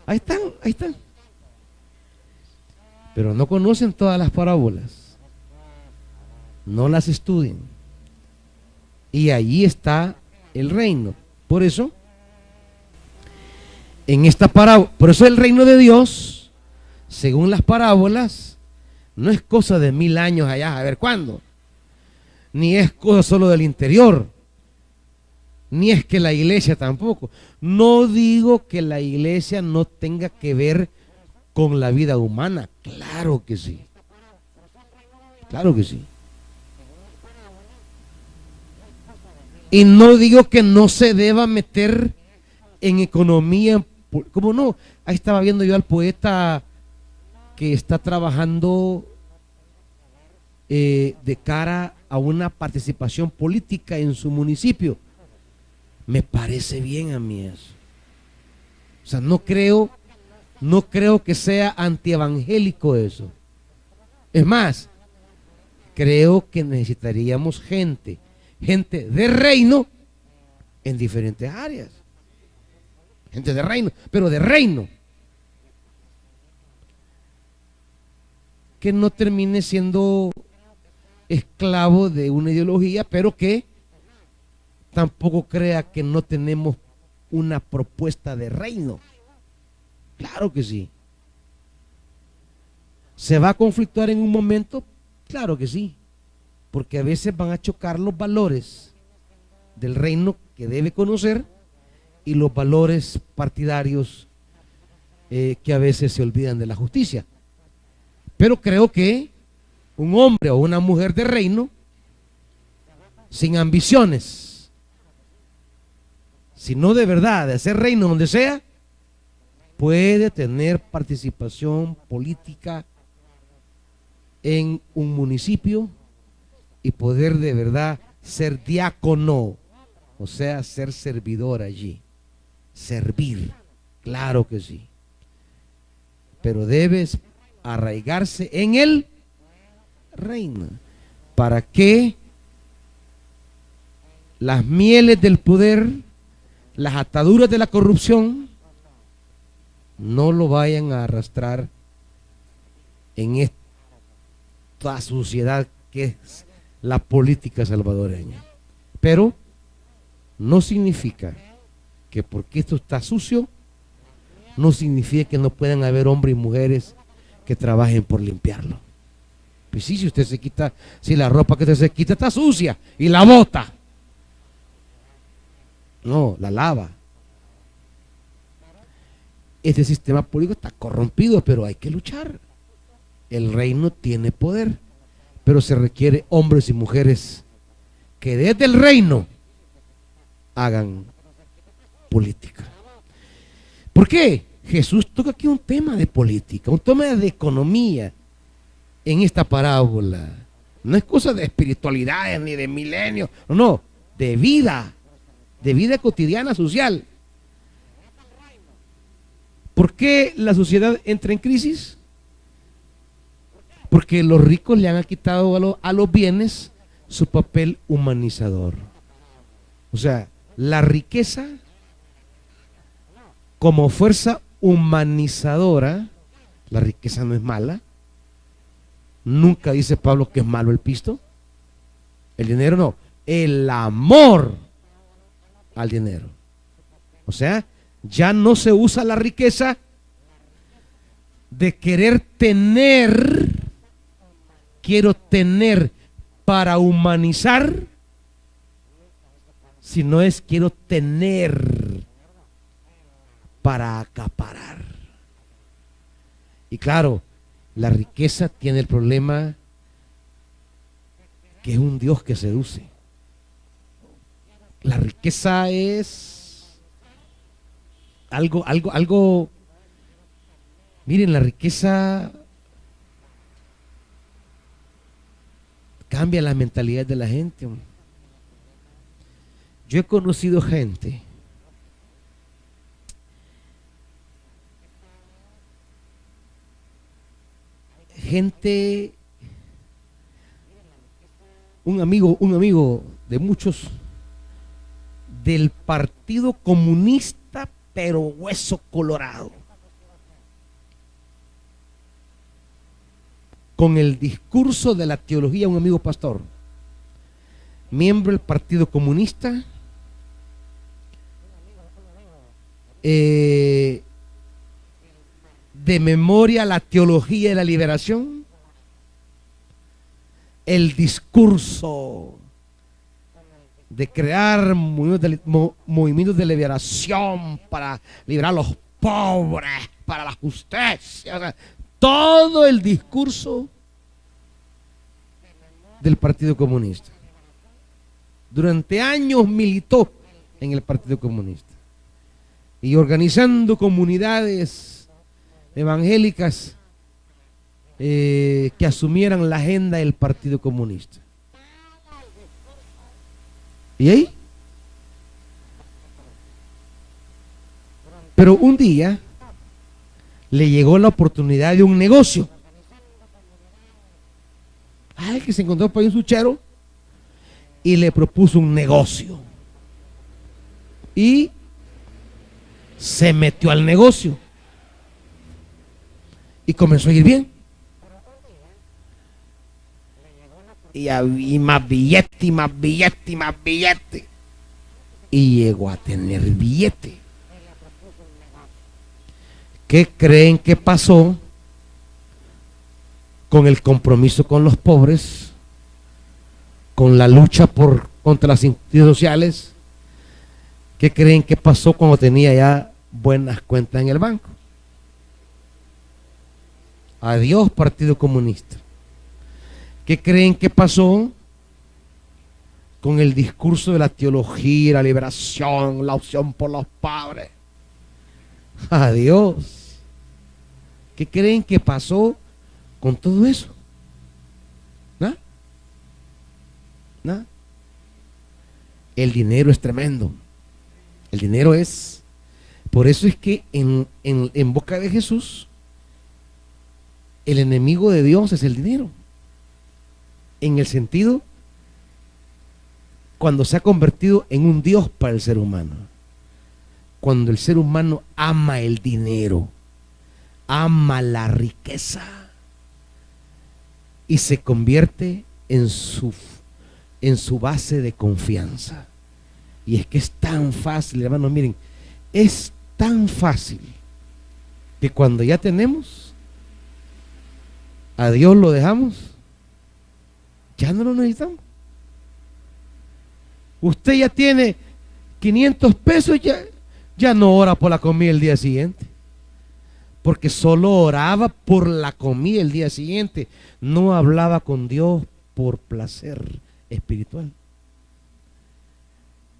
Ahí están. Pero no conocen todas las parábolas. No las estudian. Y allí está el reino. Por eso, en esta parábola, por eso el reino de Dios, según las parábolas, no es cosa de 1000 años allá, a ver cuándo. Ni es cosa solo del interior. Ni es que la iglesia tampoco. No digo que la iglesia no tenga que ver con la vida humana. Claro que sí. Claro que sí. Y no digo que no se deba meter en economía. ¿Cómo no? Ahí estaba viendo yo al poeta que está trabajando de cara a una participación política en su municipio. Me parece bien a mí eso. O sea, no creo que sea antievangélico eso. Es más, creo que necesitaríamos gente de reino en diferentes áreas. Gente de reino, pero de reino. Que no termine siendo esclavo de una ideología, pero que tampoco crea que no tenemos una propuesta de reino. Claro que sí. ¿Se va a conflictuar en un momento? Claro que sí. Porque a veces van a chocar los valores del reino que debe conocer y los valores partidarios que a veces se olvidan de la justicia. Pero creo que un hombre o una mujer de reino, sin ambiciones, sino de verdad de hacer reino donde sea, puede tener participación política en un municipio y poder de verdad ser diácono, o sea, ser servidor allí. Servir, claro que sí. Pero debes arraigarse en el reino para que las mieles del poder, las ataduras de la corrupción no lo vayan a arrastrar en esta sociedad que es la política salvadoreña. Pero no significa que porque esto está sucio, no significa que no puedan haber hombres y mujeres que trabajen por limpiarlo. Pues sí, si usted se quita, si la ropa que usted se quita está sucia y la bota, no, la lava. este sistema político está corrompido, pero hay que luchar. El reino tiene poder, pero se requiere hombres y mujeres que desde el reino hagan política. ¿Por qué? Jesús toca aquí un tema de política, un tema de economía en esta parábola. No es cosa de espiritualidades ni de milenios, no, de vida cotidiana social. ¿Por qué la sociedad entra en crisis? Porque los ricos le han quitado a los bienes su papel humanizador. O sea, la riqueza como fuerza humanizadora, la riqueza no es mala. Nunca dice Pablo que es malo el pisto. El dinero no, el amor al dinero. O sea, ya no se usa la riqueza de querer tener, quiero tener para humanizar, sino es quiero tener para acaparar. Y claro, la riqueza tiene el problema que es un Dios que seduce. La riqueza es algo, miren, la riqueza cambia la mentalidad de la gente. Yo he conocido gente un amigo de muchos del Partido Comunista, pero hueso colorado, con el discurso de la teología, un amigo pastor, miembro del Partido Comunista, de memoria la teología de la liberación, el discurso de crear movimientos de liberación para liberar a los pobres, para la justicia, o sea, todo el discurso del Partido Comunista. Durante años militó en el Partido Comunista y organizando comunidades evangélicas que asumieran la agenda del Partido Comunista. ¿Y ahí? Pero un día le llegó la oportunidad de un negocio. Ay, que se encontró por ahí un suchero y le propuso un negocio. Y se metió al negocio. Y comenzó a ir bien. Y había más billete, y más billete, y más billete. Y llegó a tener billete. ¿Qué creen que pasó con el compromiso con los pobres, con la lucha contra las injusticias sociales? ¿Qué creen que pasó cuando tenía ya buenas cuentas en el banco? Adiós, Partido Comunista. ¿Qué creen que pasó con el discurso de la teología, la liberación, la opción por los pobres? Adiós. ¿Qué creen que pasó con todo eso? ¿Nada? ¿Nada? El dinero es tremendo. El dinero es... Por eso es que en boca de Jesús, el enemigo de Dios es el dinero. En el sentido, cuando se ha convertido en un Dios para el ser humano. Cuando el ser humano ama el dinero, ama la riqueza y se convierte en su base de confianza. Y es que es tan fácil, hermanos, miren, es tan fácil que cuando ya tenemos, a Dios lo dejamos, ya no lo necesitamos. Usted ya tiene 500 pesos, ya no ora por la comida el día siguiente. porque solo oraba por la comida el día siguiente, no hablaba con Dios por placer espiritual.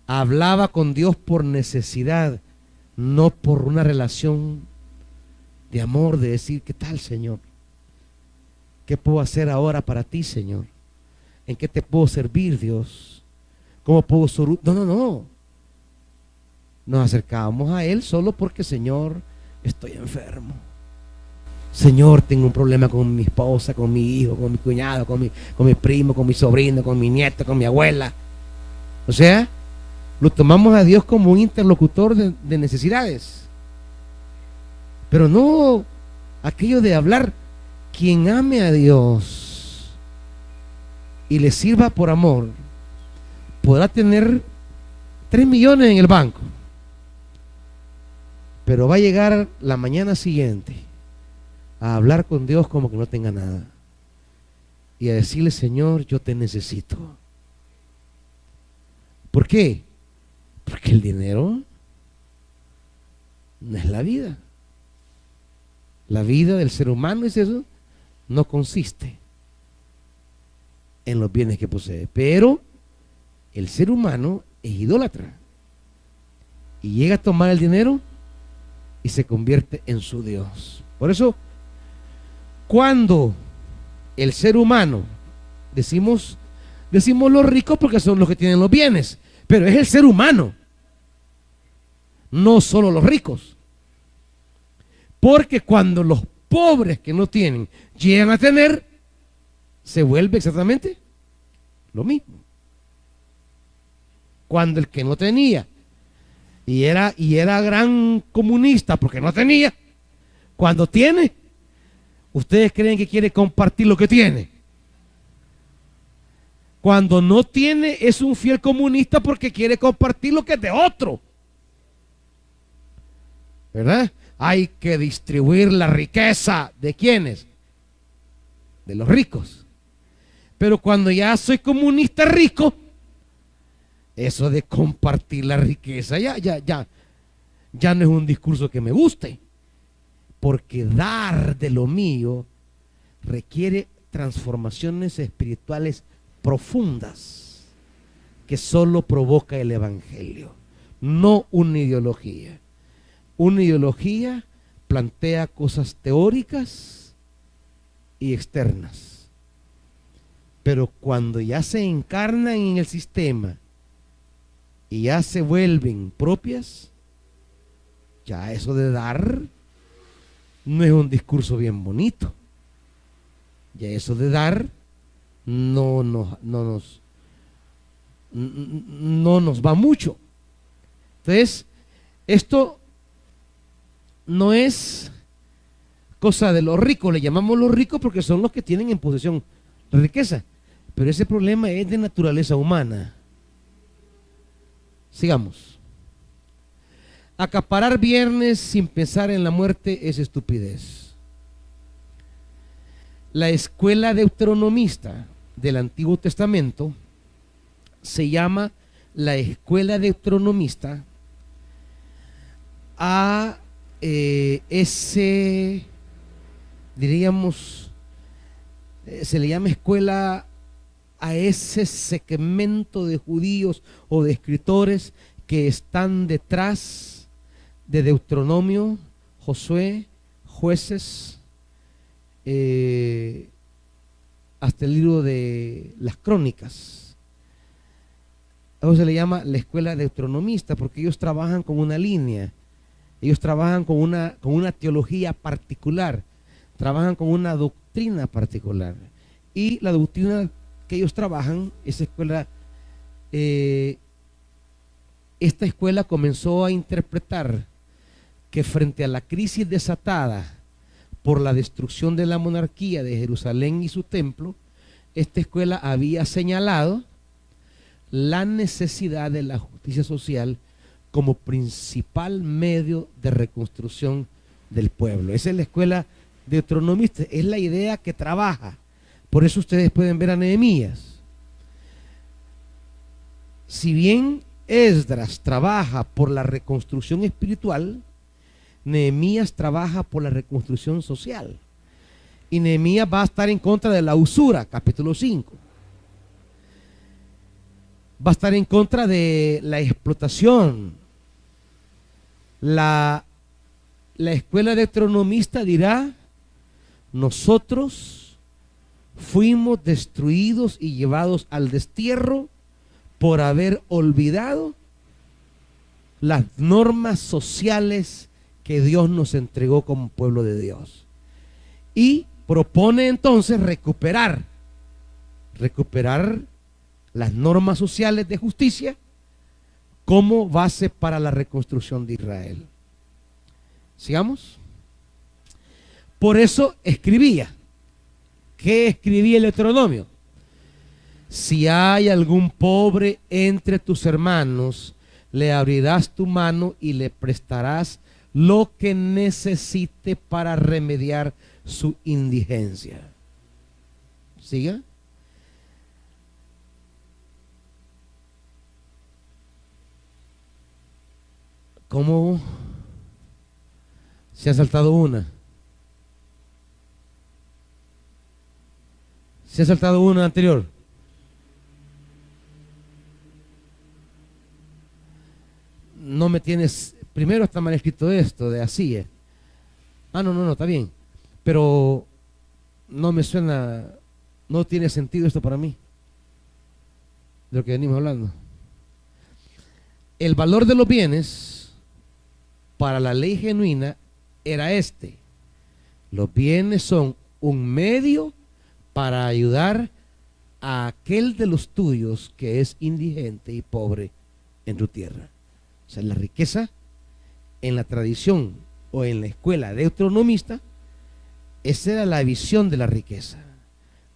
Hablaba con Dios por necesidad, no por una relación de amor, de decir, ¿qué tal, Señor? ¿Qué puedo hacer ahora para ti, Señor? ¿En qué te puedo servir, Dios? ¿Cómo puedo solucionar? No. Nos acercábamos a Él solo porque, Señor, estoy enfermo. Señor, tengo un problema con mi esposa, con mi hijo, con mi cuñado, con mi primo, con mi sobrino, con mi nieto, con mi abuela. O sea, lo tomamos a Dios como un interlocutor de necesidades. Pero no aquello de hablar. Quien ame a Dios y le sirva por amor, podrá tener 3 millones en el banco, pero va a llegar la mañana siguiente a hablar con Dios como que no tenga nada y a decirle, Señor, yo te necesito. ¿Por qué? Porque el dinero no es la vida. La vida del ser humano es eso. No consiste en los bienes que posee, pero el ser humano es idólatra y llega a tomar el dinero y se convierte en su Dios. Por eso, cuando el ser humano, decimos los ricos porque son los que tienen los bienes, pero es el ser humano, no solo los ricos, porque cuando los pobres que no tienen llegan a tener, se vuelve exactamente lo mismo. Cuando el que no tenía y era gran comunista porque no tenía, cuando tiene, ustedes creen que quiere compartir lo que tiene. Cuando no tiene, es un fiel comunista porque quiere compartir lo que es de otro, ¿verdad? Hay que distribuir la riqueza. ¿De quiénes? De los ricos. Pero cuando ya soy comunista rico, eso de compartir la riqueza ya no es un discurso que me guste, porque dar de lo mío requiere transformaciones espirituales profundas que solo provoca el evangelio, no una ideología. Una ideología plantea cosas teóricas y externas, pero cuando ya se encarnan en el sistema y ya se vuelven propias, ya eso de dar no es un discurso bien bonito. Ya eso de dar no nos va mucho. Entonces, esto no es cosa de los ricos. Le llamamos los ricos porque son los que tienen en posesión la riqueza, pero ese problema es de naturaleza humana. Sigamos. Acaparar bienes sin pensar en la muerte es estupidez. La escuela deuteronomista del Antiguo Testamento se llama la escuela deuteronomista a diríamos, se le llama escuela a ese segmento de judíos o de escritores que están detrás de Deuteronomio, Josué, Jueces, hasta el libro de las Crónicas. A eso se le llama la escuela deuteronomista porque ellos trabajan con una línea. Ellos trabajan con una teología particular, trabajan con una doctrina particular. Y la doctrina que ellos trabajan, esa escuela, esta escuela comenzó a interpretar que frente a la crisis desatada por la destrucción de la monarquía de Jerusalén y su templo, esta escuela había señalado la necesidad de la justicia social como principal medio de reconstrucción del pueblo. Esa es la escuela deuteronomista, es la idea que trabaja. Por eso ustedes pueden ver a Nehemías. Si bien Esdras trabaja por la reconstrucción espiritual, Nehemías trabaja por la reconstrucción social. Y Nehemías va a estar en contra de la usura, capítulo 5. Va a estar en contra de la explotación. La escuela deuteronomista dirá: nosotros fuimos destruidos y llevados al destierro por haber olvidado las normas sociales que Dios nos entregó como pueblo de Dios. Y propone entonces recuperar las normas sociales de justicia como base para la reconstrucción de Israel. Sigamos. Por eso escribía. ¿Qué escribía el Deuteronomio? Si hay algún pobre entre tus hermanos, le abrirás tu mano y le prestarás lo que necesite para remediar su indigencia. ¿Siga? ¿Cómo se ha saltado una? ¿Se ha saltado una anterior? No me tienes. Primero está mal escrito esto de así. No, está bien. Pero no me suena, no tiene sentido esto para mí, de lo que venimos hablando. El valor de los bienes para la ley genuina era este: los bienes son un medio para ayudar a aquel de los tuyos que es indigente y pobre en tu tierra. O sea, la riqueza en la tradición o en la escuela deuteronomista, esa era la visión de la riqueza.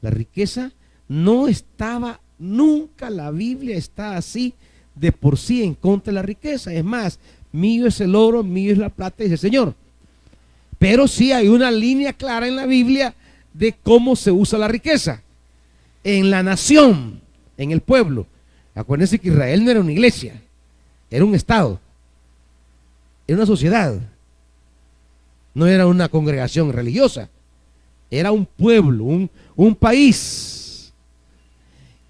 La riqueza no estaba, nunca la Biblia está así de por sí en contra de la riqueza. Es más, mío es el oro, mío es la plata, dice el Señor. Pero sí hay una línea clara en la Biblia de cómo se usa la riqueza. En la nación, en el pueblo. Acuérdense que Israel no era una iglesia, era un estado, era una sociedad. No era una congregación religiosa, era un pueblo, un país.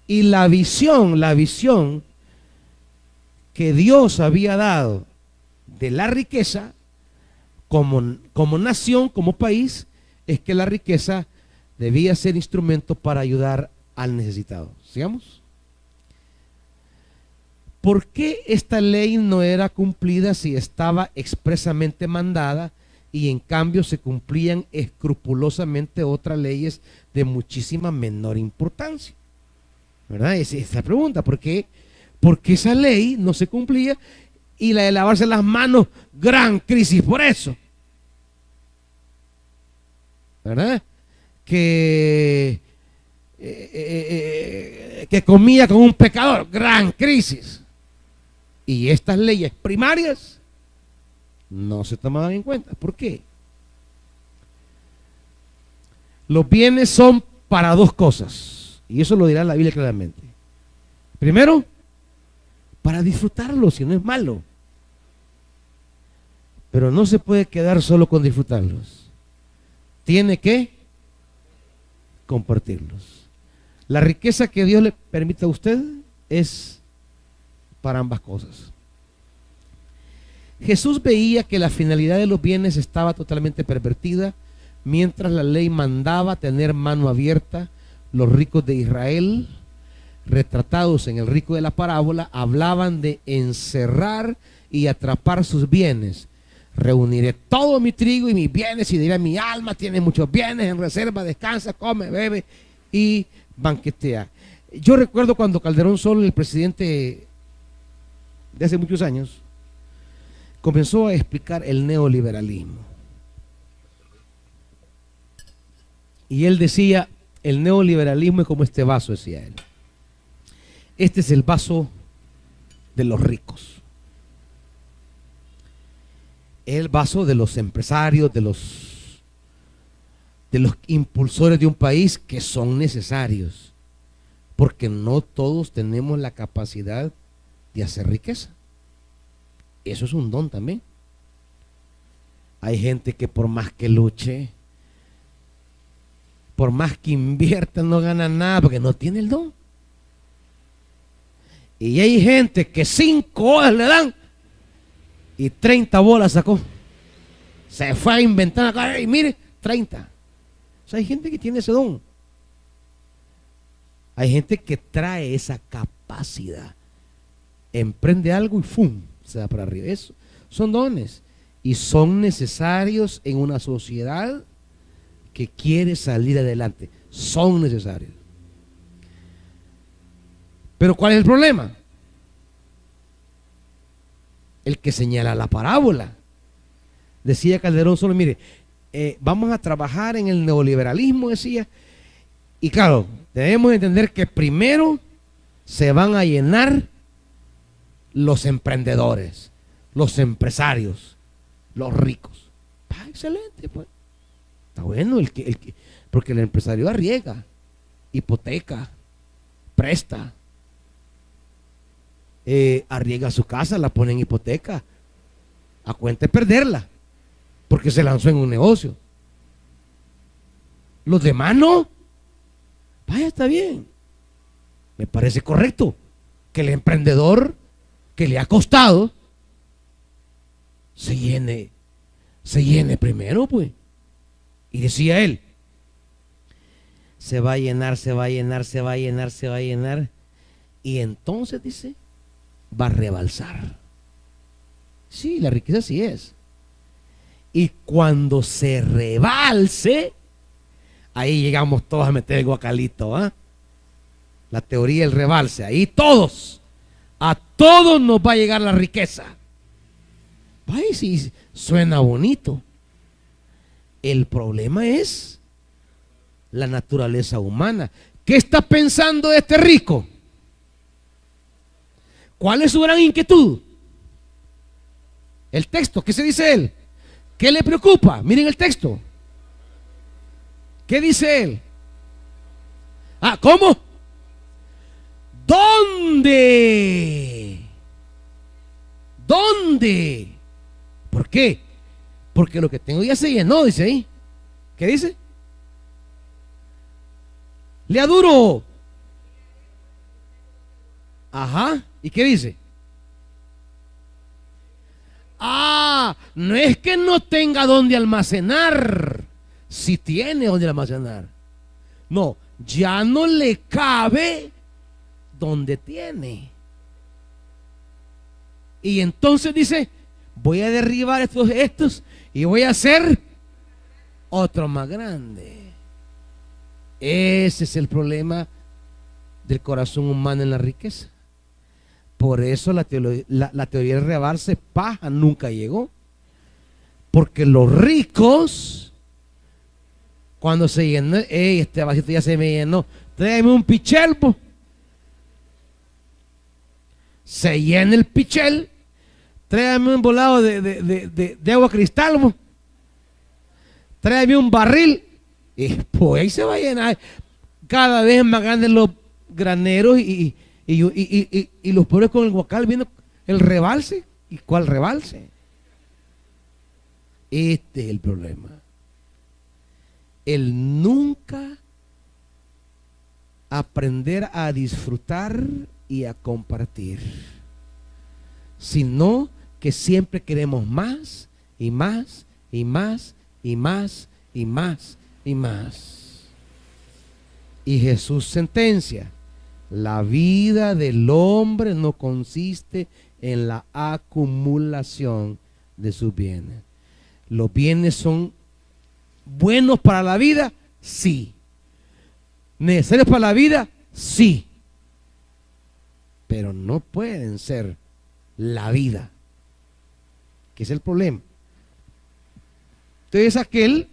Y la visión que Dios había dado de la riqueza como nación, como país, es que la riqueza debía ser instrumento para ayudar al necesitado. ¿Sigamos? ¿Por qué esta ley no era cumplida si estaba expresamente mandada y en cambio se cumplían escrupulosamente otras leyes de muchísima menor importancia? ¿Verdad? Es esta pregunta: ¿por qué esa ley no se cumplía? Y la de lavarse las manos, gran crisis por eso. ¿Verdad? Que comía con un pecador, gran crisis. Y estas leyes primarias no se tomaban en cuenta. ¿Por qué? Los bienes son para dos cosas, y eso lo dirá la Biblia claramente. Primero, para disfrutarlos, si no es malo. Pero no se puede quedar solo con disfrutarlos. Tiene que compartirlos. La riqueza que Dios le permite a usted es para ambas cosas. Jesús veía que la finalidad de los bienes estaba totalmente pervertida, mientras la ley mandaba tener mano abierta. Los ricos de Israel, retratados en el rico de la parábola, hablaban de encerrar y atrapar sus bienes. Reuniré todo mi trigo y mis bienes y diré: mi alma tiene muchos bienes en reserva, descansa, come, bebe y banquetea. Yo recuerdo cuando Calderón Sol, el presidente de hace muchos años, comenzó a explicar el neoliberalismo. Y él decía: el neoliberalismo es como este vaso, decía él. Este es el vaso de los ricos. El vaso de los empresarios, de los impulsores de un país, que son necesarios, porque no todos tenemos la capacidad de hacer riqueza. Eso es un don también. Hay gente que por más que luche, por más que invierta, no gana nada porque no tiene el don. Y hay gente que 5 horas le dan y 30 bolas sacó. Se fue a inventar acá y mire, 30. O sea, hay gente que tiene ese don. Hay gente que trae esa capacidad. Emprende algo y ¡fum! Se va para arriba. Eso son dones. Y son necesarios en una sociedad que quiere salir adelante. Son necesarios. Pero ¿cuál es el problema? El que señala la parábola. Decía Calderón solo, mire, vamos a trabajar en el neoliberalismo, decía. Y claro, debemos entender que primero se van a llenar los emprendedores, los empresarios, los ricos. Excelente, pues. Está bueno porque el empresario arriesga, hipoteca, presta, arriesga su casa, la pone en hipoteca, a cuenta de perderla, porque se lanzó en un negocio. Los demás no. Vaya, está bien. Me parece correcto que el emprendedor que le ha costado se llene primero, pues. Y decía él, se va a llenar, se va a llenar, se va a llenar, se va a llenar. Y entonces dice, va a rebalsar. Sí, la riqueza sí es. Y cuando se rebalse, ahí llegamos todos a meter el guacalito, ¿ah? La teoría del rebalse. Ahí a todos nos va a llegar la riqueza. Ay, sí, suena bonito. El problema es la naturaleza humana. ¿Qué está pensando este rico? ¿Cuál es su gran inquietud? El texto, ¿qué se dice él? ¿Qué le preocupa? Miren el texto. ¿Qué dice él? ¿Cómo? ¿Dónde? ¿Dónde? ¿Por qué? Porque lo que tengo ya se llenó, dice ahí. ¿Qué dice? Le aduro. Ajá. ¿Y qué dice? No es que no tenga dónde almacenar. Si tiene dónde almacenar. No, ya no le cabe donde tiene. Y entonces dice, voy a derribar estos y voy a hacer otro más grande. Ese es el problema del corazón humano en la riqueza. Por eso la teoría del rebalse paja nunca llegó. Porque los ricos, cuando se llenó, este vasito ya se me llenó, tráeme un pichel, po. Se llena el pichel, tráeme un volado de agua cristal, po. Tráeme un barril, y pues ahí se va a llenar. Cada vez más grandes los graneros y los pobres con el guacal viendo el rebalse. ¿Y cuál rebalse? Este es el problema. El nunca aprender a disfrutar y a compartir, sino que siempre queremos más y más y más y más y más y más. Y Jesús sentencia: la vida del hombre no consiste en la acumulación de sus bienes. Los bienes son buenos para la vida, sí. Necesarios para la vida, sí. Pero no pueden ser la vida, que es el problema. Entonces aquel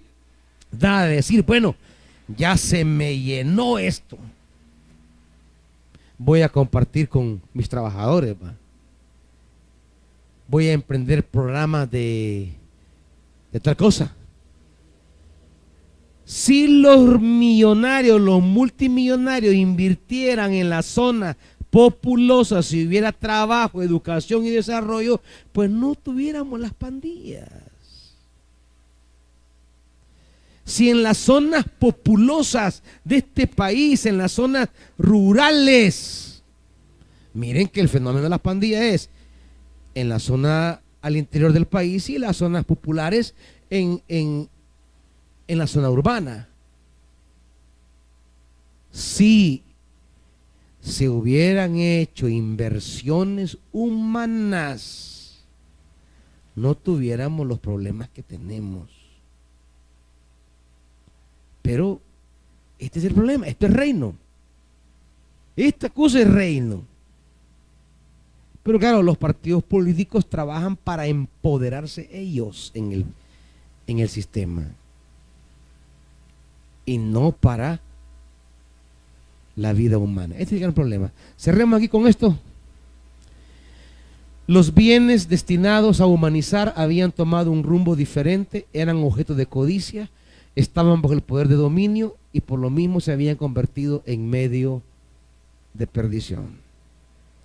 da a decir, bueno, ya se me llenó esto, voy a compartir con mis trabajadores, voy a emprender programas de tal cosa. Si los millonarios, los multimillonarios invirtieran en la zona populosa, si hubiera trabajo, educación y desarrollo, pues no tuviéramos las pandillas. Si en las zonas populosas de este país, en las zonas rurales, miren que el fenómeno de las pandillas es en la zona al interior del país y las zonas populares en la zona urbana. Si se hubieran hecho inversiones humanas, no tuviéramos los problemas que tenemos. Pero este es el problema, esto es reino. Esta cosa es reino. Pero claro, los partidos políticos trabajan para empoderarse ellos en el sistema. Y no para la vida humana. Este es el gran problema. Cerremos aquí con esto. Los bienes destinados a humanizar habían tomado un rumbo diferente, eran objeto de codicia, estaban bajo el poder de dominio y por lo mismo se habían convertido en medio de perdición.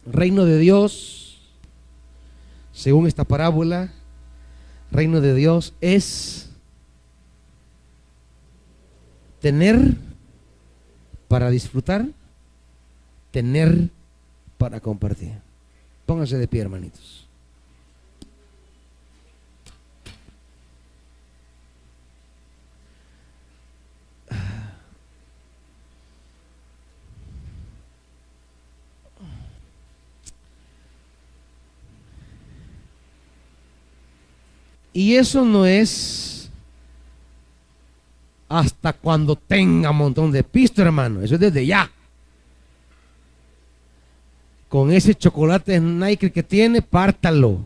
Reino de Dios, según esta parábola, reino de Dios es tener para disfrutar, tener para compartir. Pónganse de pie, hermanitos. Y eso no es hasta cuando tenga un montón de pisto, hermano. Eso es desde ya. Con ese chocolate Nike que tiene, pártalo.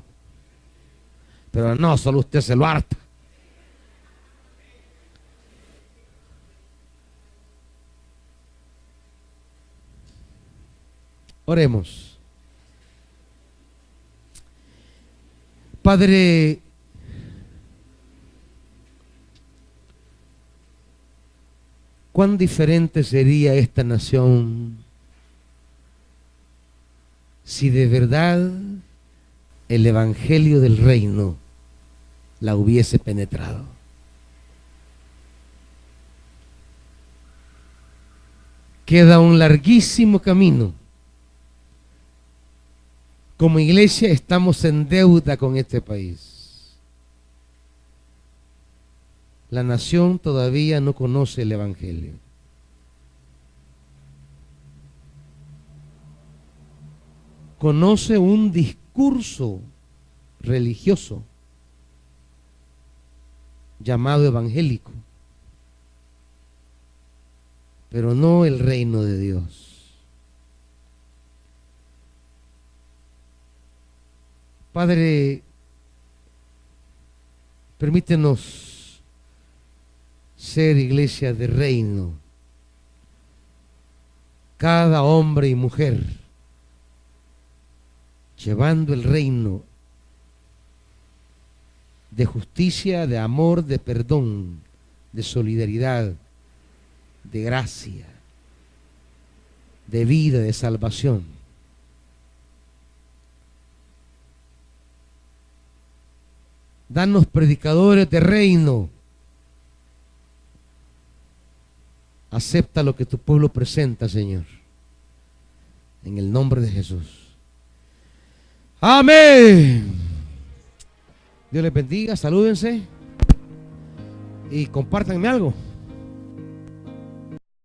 Pero no, solo usted se lo harta. Oremos. Padre, cuán diferente sería esta nación si de verdad el evangelio del reino la hubiese penetrado. Queda un larguísimo camino. Como iglesia estamos en deuda con este país. La nación todavía no conoce el evangelio. Conoce un discurso religioso llamado evangélico, pero no el reino de Dios. Padre, permítenos ser iglesia de reino, cada hombre y mujer llevando el reino de justicia, de amor, de perdón, de solidaridad, de gracia, de vida, de salvación. Danos predicadores de reino. Acepta lo que tu pueblo presenta, Señor. En el nombre de Jesús. Amén. Dios les bendiga, salúdense y compártanme algo.